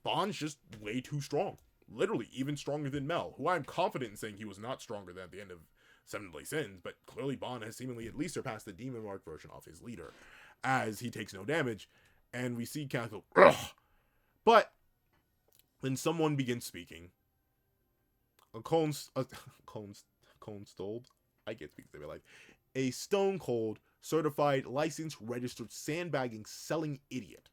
Bond's just way too strong. literally even stronger than Mel, who I'm confident in saying he was not stronger than at the end of Seven Deadly Sins, but clearly Bond has seemingly at least surpassed the demon mark version of his leader, as he takes no damage, and we see Cath go, ugh! But then someone begins speaking. I can't speak to my life. A stone cold, certified, licensed, registered, sandbagging, selling idiot.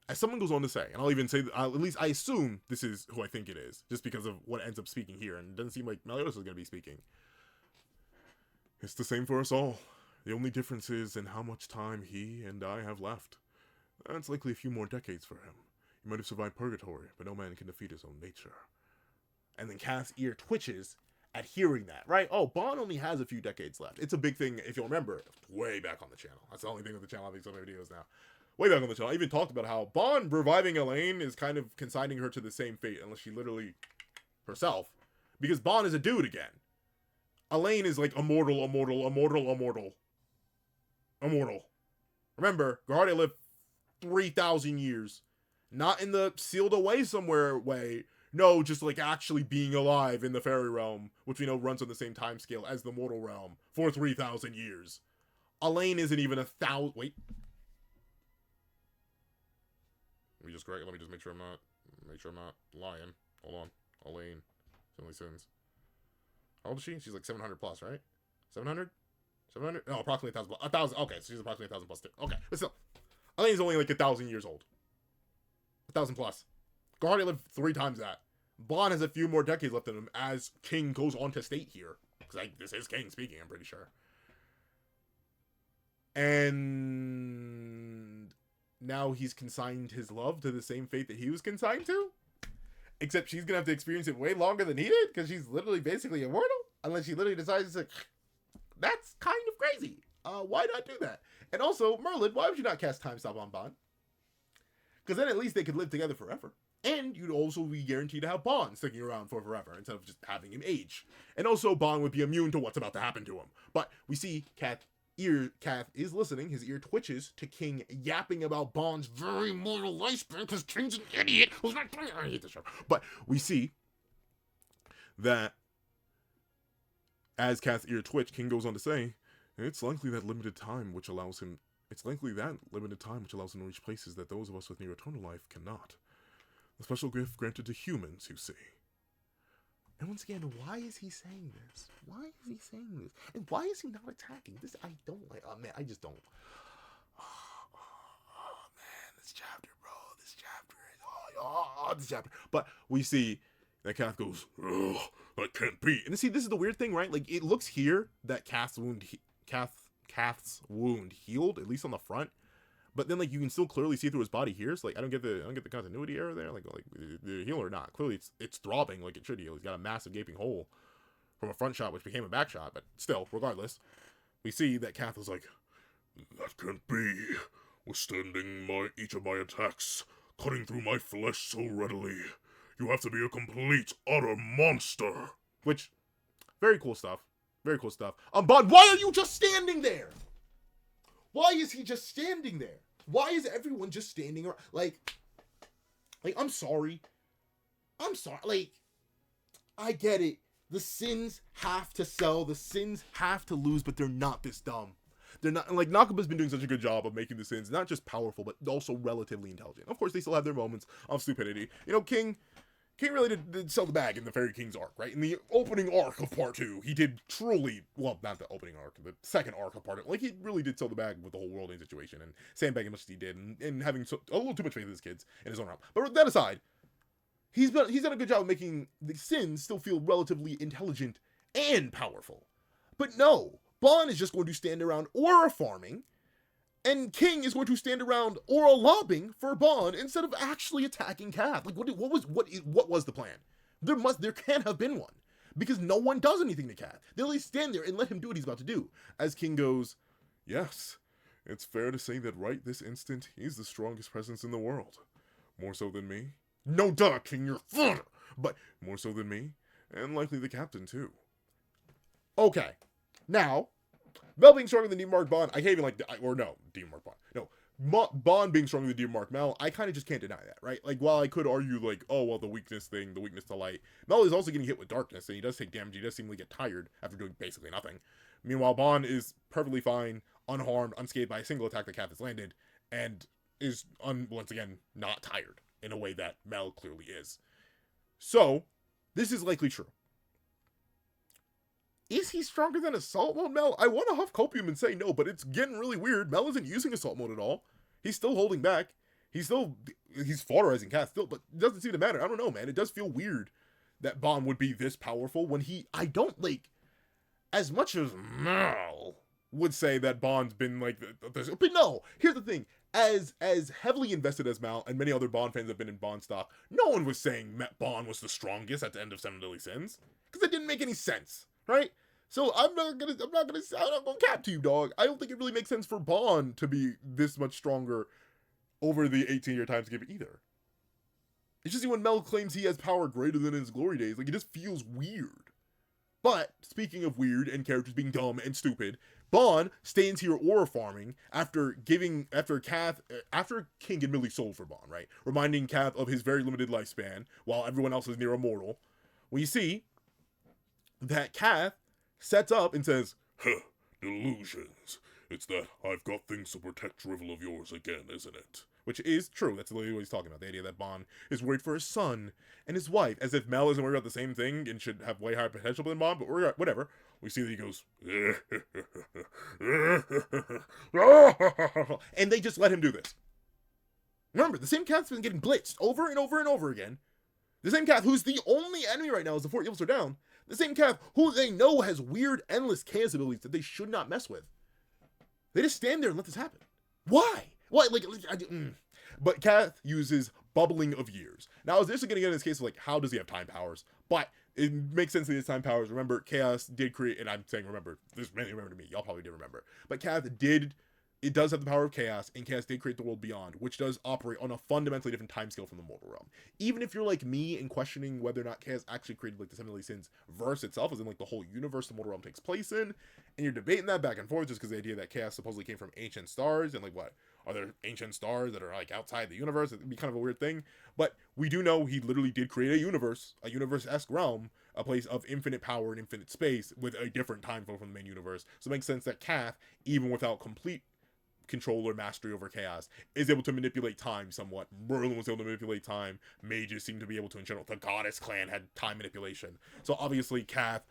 As someone goes on to say, and I'll even say, at least I assume this is who I think it is, just because of what ends up speaking here, and it doesn't seem like Meliodas is going to be speaking. It's the same for us all. The only difference is in how much time he and I have left. That's likely a few more decades for him. He might have survived purgatory, but no man can defeat his own nature. And then Cath's ear twitches at hearing that, right? Oh, Bond only has a few decades left. It's a big thing, if you'll remember, way back on the channel. That's the only thing with the channel. I think so many videos now. Way back on the channel, I even talked about how Bond reviving Elaine is kind of consigning her to the same fate, unless she literally herself. Because Bond is a dude again. Elaine is like immortal. Remember, Guardia lived 3,000 years. Not in the sealed away somewhere way. No, just like actually being alive in the fairy realm, which we know runs on the same time scale as the mortal realm for 3,000 years. Elaine isn't even 1,000. Wait. Let me just make sure I'm not lying. Hold on. Elaine. Seven Sins. How old is she? She's like 700 plus, right? 700? 700? No, approximately 1,000 plus. 1,000. Okay, so she's approximately 1,000 plus. Okay, but still. Elaine's only like 1,000 years old. 1,000 plus. Guardia lived 3 times that. Bond has a few more decades left in him, as King goes on to state here. Because this is King speaking, I'm pretty sure. And now he's consigned his love to the same fate that he was consigned to? Except she's going to have to experience it way longer than he did, because she's literally basically immortal. Unless she literally decides to... That's kind of crazy. Why not do that? And also, Merlin, why would you not cast Time Stop on Bond? Because then at least they could live together forever. And you'd also be guaranteed to have Bond sticking around for forever instead of just having him age. And also Bond would be immune to what's about to happen to him. But we see Cath is listening, his ear twitches to King yapping about Bond's very mortal lifespan because King's an idiot who's not doing it. I hate this show. But we see that as Cath's ear twitch, King goes on to say, it's likely that limited time which allows him to reach places that those of us with near eternal life cannot. A special gift granted to humans, you see. And once again, why is he saying this? Why is he saying this? And why is he not attacking? This I don't like. Oh man, I just don't. Oh man, this chapter, bro. This chapter. But we see that Cath goes, oh, that can't be. And see, this is the weird thing, right? Like it looks here that Cath's wound healed, at least on the front. But then, like, you can still clearly see through his body here. So, like, I don't get the continuity error there. Like the heal or not. Clearly, it's throbbing like it should heal. He's got a massive gaping hole from a front shot, which became a back shot. But still, regardless, we see that Cath was like, that can't be. Withstanding each of my attacks, cutting through my flesh so readily. You have to be a complete, utter monster. Which, very cool stuff. Very cool stuff. Bond, why are you just standing there? Why is he just standing there? Why is everyone just standing around? Like, I'm sorry. Like, I get it. The sins have to sell. The sins have to lose, but they're not this dumb. They're not, like, Nakaba's been doing such a good job of making the sins not just powerful, but also relatively intelligent. Of course, they still have their moments of stupidity. You know, King really did sell the bag in the Fairy King's arc, right? In the opening arc of part 2, he did truly, well, not the opening arc, the second arc of part 2, like, he really did sell the bag with the whole worlding situation, and sandbagging as much as he did, and having a little too much faith in his kids in his own realm. But with that aside, he's done a good job of making the sins still feel relatively intelligent and powerful. But no, Bond is just going to stand around aura farming, and King is going to stand around aura lobbing for Bond instead of actually attacking Cath. Like, what was the plan? There can't have been one. Because no one does anything to Cath. They'll at least stand there and let him do what he's about to do. As King goes, yes, it's fair to say that right this instant, he's the strongest presence in the world. More so than me. No duh, King, you're fodder. But more so than me, and likely the captain too. Okay, now, Mel being stronger than Demon Mark Bond, I can't even Demon Mark Bond. No, Bond being stronger than Dear Mark Mel, I kind of just can't deny that, right? Like, while I could argue, like, oh, well, the weakness to light, Mel is also getting hit with darkness, and he does take damage. He does seemingly get tired after doing basically nothing. Meanwhile, Bond is perfectly fine, unharmed, unscathed by a single attack that Cath has landed, and is, once again, not tired in a way that Mel clearly is. So, this is likely true. Is he stronger than Assault Mode Mel? I want to huff copium and say no, but it's getting really weird. Mel isn't using Assault Mode at all. He's still holding back. He's cauterizing Cath still, but it doesn't seem to matter. I don't know, man. It does feel weird that Bond would be this powerful when I don't, like, as much as Mel would say that Bond's been, like, this. But no, here's the thing. As heavily invested as Mal and many other Bond fans have been in Bond stock, no one was saying Bond was the strongest at the end of Seven Deadly Sins, because it didn't make any sense, right? So I'm not gonna cap to you, dog. I don't think it really makes sense for Bond to be this much stronger over the 18-year time skip either. It's just when Mel claims he has power greater than in his glory days, like, it just feels weird. But speaking of weird and characters being dumb and stupid, Bond stands here aura farming after King admittedly sold for Bond, right? Reminding Cath of his very limited lifespan, while everyone else is near immortal. We see that Cath sets up and says, "Huh, delusions. It's that I've got things to protect rival of yours again, isn't it?" Which is true. That's literally what he's talking about. The idea that Bond is worried for his son and his wife, as if Mel isn't worried about the same thing and should have way higher potential than Bond, but whatever. We see that he goes, and they just let him do this. Remember, the same Cath's been getting blitzed over and over and over again. The same Cath who's the only enemy right now as the four evils are down. The same Cath who they know has weird, endless chaos abilities that they should not mess with. They just stand there and let this happen. Why? Why? But Cath uses bubbling of years. Now, is this going to get in this case of, like, how does he have time powers? But it makes sense that he has time powers. Remember, Chaos did create, and I'm saying remember, this mainly remember to me. Y'all probably did remember. But Cath does have the power of Chaos, and Chaos did create the world beyond, which does operate on a fundamentally different timescale from the mortal realm. Even if you're like me and questioning whether or not Chaos actually created, like, the Seven Deadly Sins verse itself, as in, like, the whole universe the mortal realm takes place in, and you're debating that back and forth just because the idea that Chaos supposedly came from ancient stars, and, like, what? Are there ancient stars that are, like, outside the universe? It'd be kind of a weird thing. But we do know he literally did create a universe-esque realm, a place of infinite power and infinite space with a different time from the main universe. So it makes sense that Cath, even without complete control or mastery over Chaos, is able to manipulate time somewhat. Merlin was able to manipulate time. Mages seem to be able to in general. The Goddess clan had time manipulation. So obviously Cath,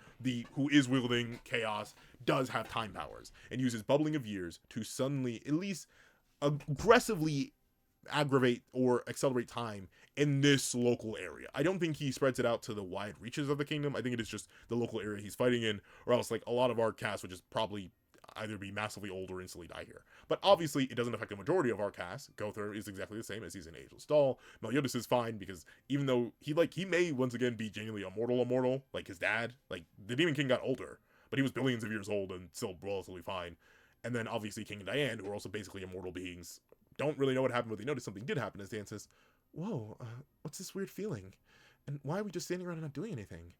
who is wielding Chaos, does have time powers and uses bubbling of years to suddenly, at least aggressively, aggravate or accelerate time in this local area. I don't think he spreads it out to the wide reaches of the kingdom. I think it is just the local area he's fighting in, or else, like, a lot of our cast would just probably either be massively old or instantly die here. But obviously, it doesn't affect the majority of our cast. Gother is exactly the same, as he's an ageless doll. Meliodas is fine, because even though he may once again be genuinely immortal, like his dad, like, the Demon King got older, but he was billions of years old and still relatively fine. And then obviously King and Diane, who are also basically immortal beings, don't really know what happened, but they notice something did happen, as Dan says, "Whoa, what's this weird feeling? And why are we just standing around and not doing anything?"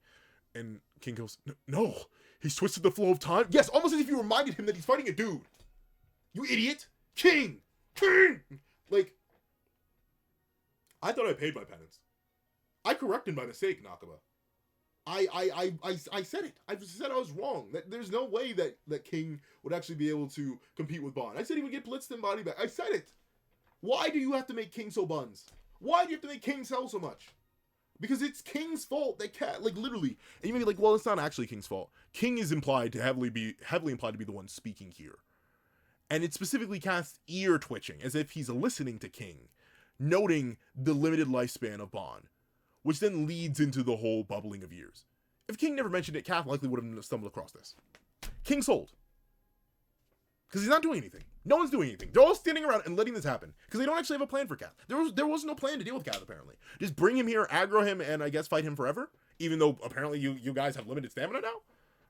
And King goes, "No, he's twisted the flow of time." Yes, almost as if you reminded him that he's fighting a dude. You idiot. King! Like, I thought I paid my penance. I corrected my mistake, Nakaba. I said it. I said I was wrong. That there's no way that King would actually be able to compete with Bond. I said he would get blitzed and body back. I said it. Why do you have to make King so buns? Why do you have to make King sell so much? Because it's King's fault that Cat, like, literally. And you may be like, well, it's not actually King's fault. King is implied to heavily implied to be the one speaking here. And it's specifically Cath's ear twitching, as if he's listening to King, noting the limited lifespan of Bond, which then leads into the whole bubbling of years. If King never mentioned it, Cath likely would have stumbled across this. King sold. Because he's not doing anything. No one's doing anything. They're all standing around and letting this happen. Because they don't actually have a plan for Cath. There was no plan to deal with Cath, apparently. Just bring him here, aggro him, and I guess fight him forever? Even though apparently you guys have limited stamina now?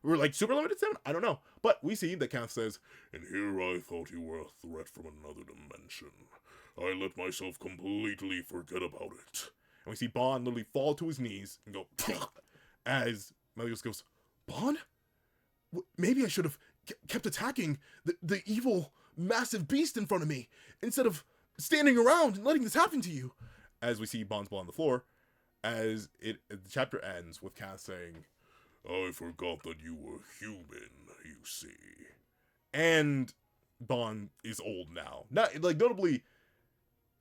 We're like super limited stamina? I don't know. But we see that Cath says, "And here I thought you were a threat from another dimension. I let myself completely forget about it." And we see Bond literally fall to his knees and go, as Meliodas goes, "Bond? Maybe I should have kept attacking the evil massive beast in front of me instead of standing around and letting this happen to you. As we see Bond's ball on the floor, as the chapter ends with Cath saying, I forgot that you were human, you see. And Bond is old now. Not, like, notably,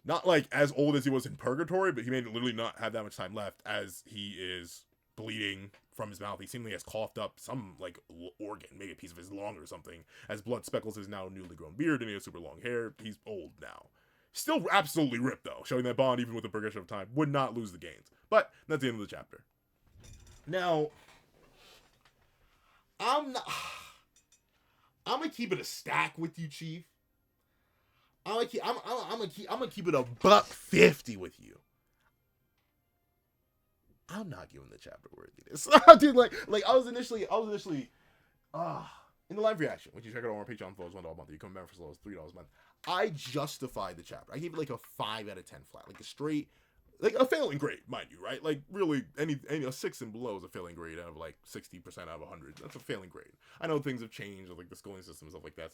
not, like, as old as he was in Purgatory, but he may literally not have that much time left as he is bleeding from his mouth. He seemingly has coughed up some, like, organ, maybe a piece of his lung or something, as blood speckles his now newly grown beard, and he has super long hair. He's old now. Still absolutely ripped, though, showing that Bond, even with the progression of time, would not lose the gains. But that's the end of the chapter. Now, I'm gonna keep it a stack with you, Chief. I'm gonna keep it a $150 with you. I'm not giving the chapter worthiness. Dude, like I was initially in the live reaction, which you check out on our Patreon for $1 a month. You come back for as low as $3 a month. I justified the chapter. I gave it like a 5 out of 10 flat, like a straight, like a failing grade, mind you, right? Like really, any a 6 and below is a failing grade out of like 60% out of 100. That's a failing grade. I know things have changed, like the schooling system and stuff like that.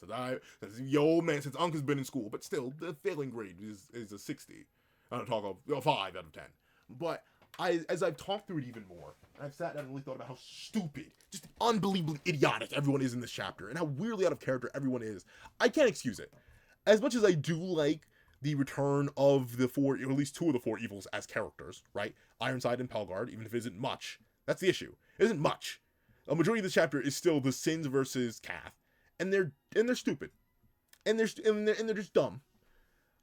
Since Unc has been in school, but still, the failing grade is a 60. I don't talk of 5 out of 10. But as I've talked through it even more, I've sat down and really thought about how stupid, just unbelievably idiotic everyone is in this chapter, and how weirdly out of character everyone is. I can't excuse it. As much as I do like the return of the 4, or at least 2 of the 4 evils as characters, right? Ironside and Pelgard, even if it isn't much. That's the issue. It isn't much. A majority of this chapter is still the Sins versus Cath, and they're stupid, and they're just dumb.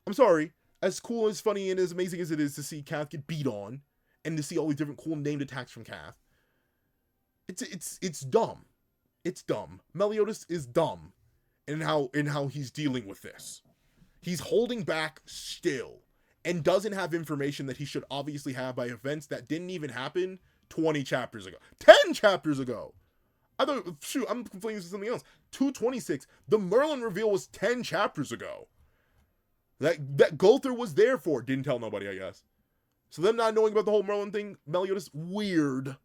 I'm sorry. As cool, as funny, and as amazing as it is to see Cath get beat on, and to see all these different cool named attacks from Cath, it's dumb. It's dumb. Meliodas is dumb in how he's dealing with this. He's holding back still, and doesn't have information that he should obviously have by events that didn't even happen 20 chapters ago. 10 chapters ago! I thought, shoot, I'm complaining to something else. 226, the Merlin reveal was 10 chapters ago. That Gulther was there for, didn't tell nobody, I guess. So them not knowing about the whole Merlin thing, Meliodas, weird.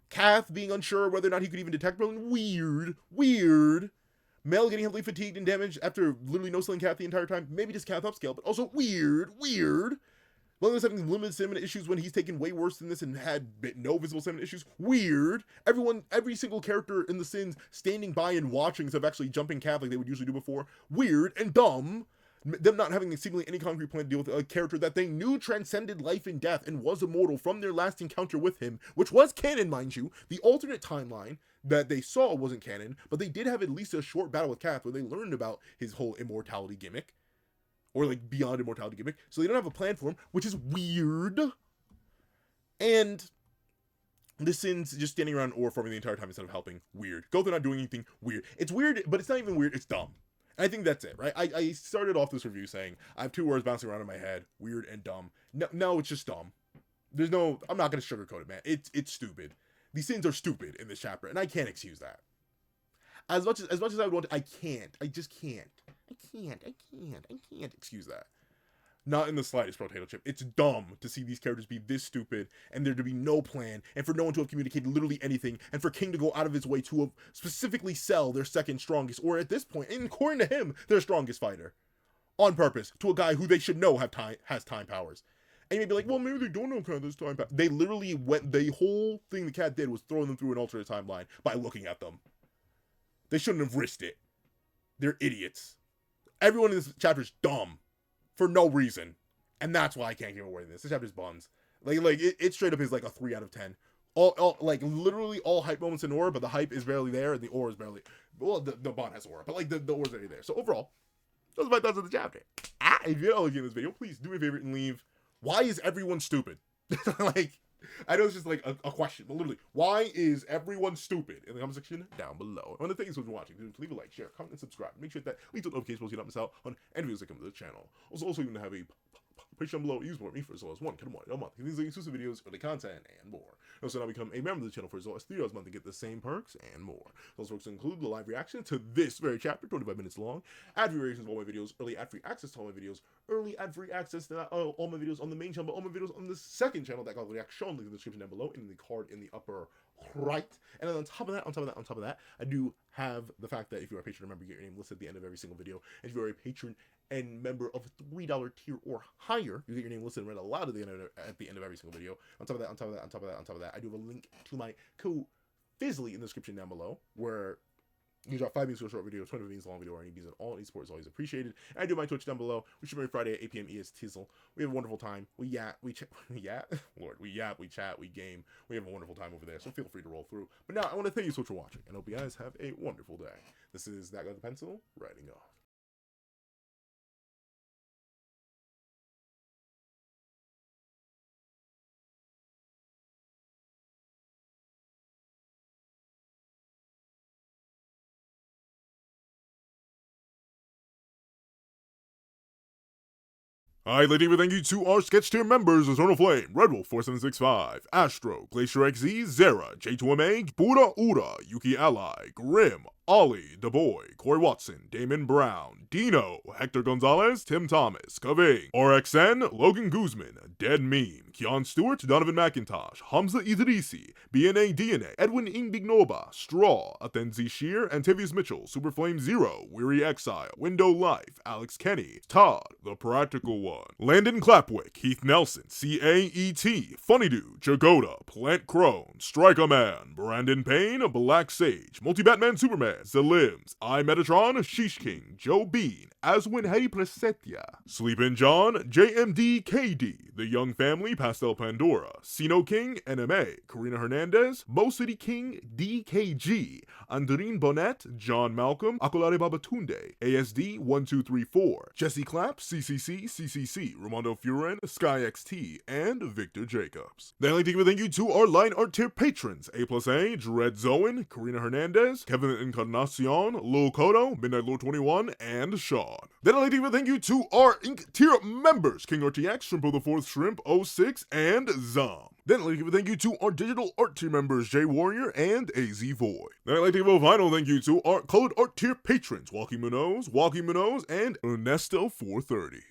Cath being unsure whether or not he could even detect Merlin, weird. Mel getting heavily fatigued and damaged after literally no-selling Cath the entire time, maybe just Cath upscale, but also weird. Meliodas having limited stamina issues when he's taken way worse than this and had no visible stamina issues, weird. Every single character in the Sins standing by and watching instead of actually jumping Cath like they would usually do before, weird and dumb. Them not having seemingly any concrete plan to deal with a character that they knew transcended life and death and was immortal from their last encounter with him, which was canon, mind you. The alternate timeline that they saw wasn't canon, but they did have at least a short battle with Cath where they learned about his whole immortality gimmick, or like beyond immortality gimmick, so they don't have a plan for him, which is weird. And the Sins just standing around or forming the entire time instead of helping, weird. Gotha not doing anything, weird. It's weird, but it's not even weird, it's dumb. And I think that's it, right? I started off this review saying, I have 2 words bouncing around in my head, weird and dumb. No, it's just dumb. I'm not going to sugarcoat it, man. It's stupid. These Sins are stupid in this chapter, and I can't excuse that. As much as I would want to, I can't. I just can't. I can't excuse that. Not in the slightest, potato chip. It's dumb to see these characters be this stupid, and there to be no plan, and for no one to have communicated literally anything, and for King to go out of his way to specifically sell their second strongest, or at this point, and according to him, their strongest fighter, on purpose, to a guy who they should know has time powers. And you'd be like, well, maybe they don't know Cath has time powers. They literally the whole thing the Cath did was throwing them through an alternate timeline by looking at them. They shouldn't have risked it. They're idiots. Everyone in this chapter is dumb. For no reason. And that's why I can't give away this. This chapter's buns. It straight up is like a 3 out of 10. All like literally all hype moments in aura, but the hype is barely there, and the aura is barely, well, the Bond has aura, but like the aura's already there. So overall, those are my thoughts on the chapter. If you don't like this video, please do me a favor and leave. Why is everyone stupid? Like, I know it's just like a question, but literally, why is everyone stupid? In the comment section down below. And the things you've been watching, leave a like, share, comment, and subscribe. Make sure that leads to notifications so you don't miss out on any videos that come to the channal. Also, you're going to have a Patreon below, you support me for as low as $1 a month. These are exclusive videos, early content, and more. Also, now become a member of the channel for as low as $3 a month to get the same perks and more. Those perks include the live reaction to this very chapter, 25 minutes long, ad-free reactions to all my videos, early ad-free access to all my videos, early ad-free access to all my videos on the main channel, but all my videos on the second channel that got the reaction link in the description down below, and in the card in the upper right. And then on top of that, I do have the fact that if you're a patron member, you get your name listed at the end of every single video. And if you're a patron and member of $3 tier or higher, you get your name listed and read aloud at the end of every single video. On top of that, I do have a link to my code Fizzly in the description down below, where you drop 5 minutes to a short video, 20 minutes long video, or any views, and all any support is always appreciated. And I do my Twitch down below, which is every Friday at 8 p.m. ES Tizzle. We have a wonderful time. We yap, we chat, we chat, we game. We have a wonderful time over there, so feel free to roll through. But now, I want to thank you so much for watching, and hope you guys have a wonderful day. This is That Guy with the Pencil, writing off. I'd like to give a thank you to our sketch tier members: Eternal Flame, Red Wolf 4765, Astro, Glacier XZ, Zera, J2MA, Buddha Ura, Yuki Ally, Grim, Ollie, The Boy, Corey Watson, Damon Brown, Dino, Hector Gonzalez, Tim Thomas, Kaving, RXN, Logan Guzman, Dead Meme, Keon Stewart, Donovan McIntosh, Hamza Idrisi, BNA DNA, Edwin Ingbignoba, Straw, Atenzi Shear, Antavius Mitchell, Superflame Zero, Weary Exile, Window Life, Alex Kenny, Todd, The Practical One, Landon Clapwick, Heath Nelson, CAET, Funny Dude, Jagoda, Plant Crone, Striker Man, Brandon Payne, Black Sage, Multi-Batman Superman, The Limbs, I Metatron, Sheesh King, Joe Bean, Aswin Hey Presetia, Sleepin' John, JMD KD, The Young Family, Pastel Pandora, Sino King, NMA, Karina Hernandez, Mo City King, DKG, Andrine Bonnet, John Malcolm, Akolare Babatunde, ASD 1234, Jesse Clapp, CCC, Ramondo Furen, SkyXT, and Victor Jacobs. Then I'd like to give a thank you to our line art tier patrons: A+A, Dread Zoen, Karina Hernandez, Kevin Encarnacion, Lil Kodo, Midnight Lord 21, and Sean. Then I'd like to give a thank you to our Inc. tier members: King RTX, Shrimpo the 4th Shrimp 06, and Zom. Then I'd like to give a thank you to our digital art tier members: J Warrior and AZ Void. Then I'd like to give a final thank you to our colored art tier patrons: Walkie Munoz, and Ernesto 430.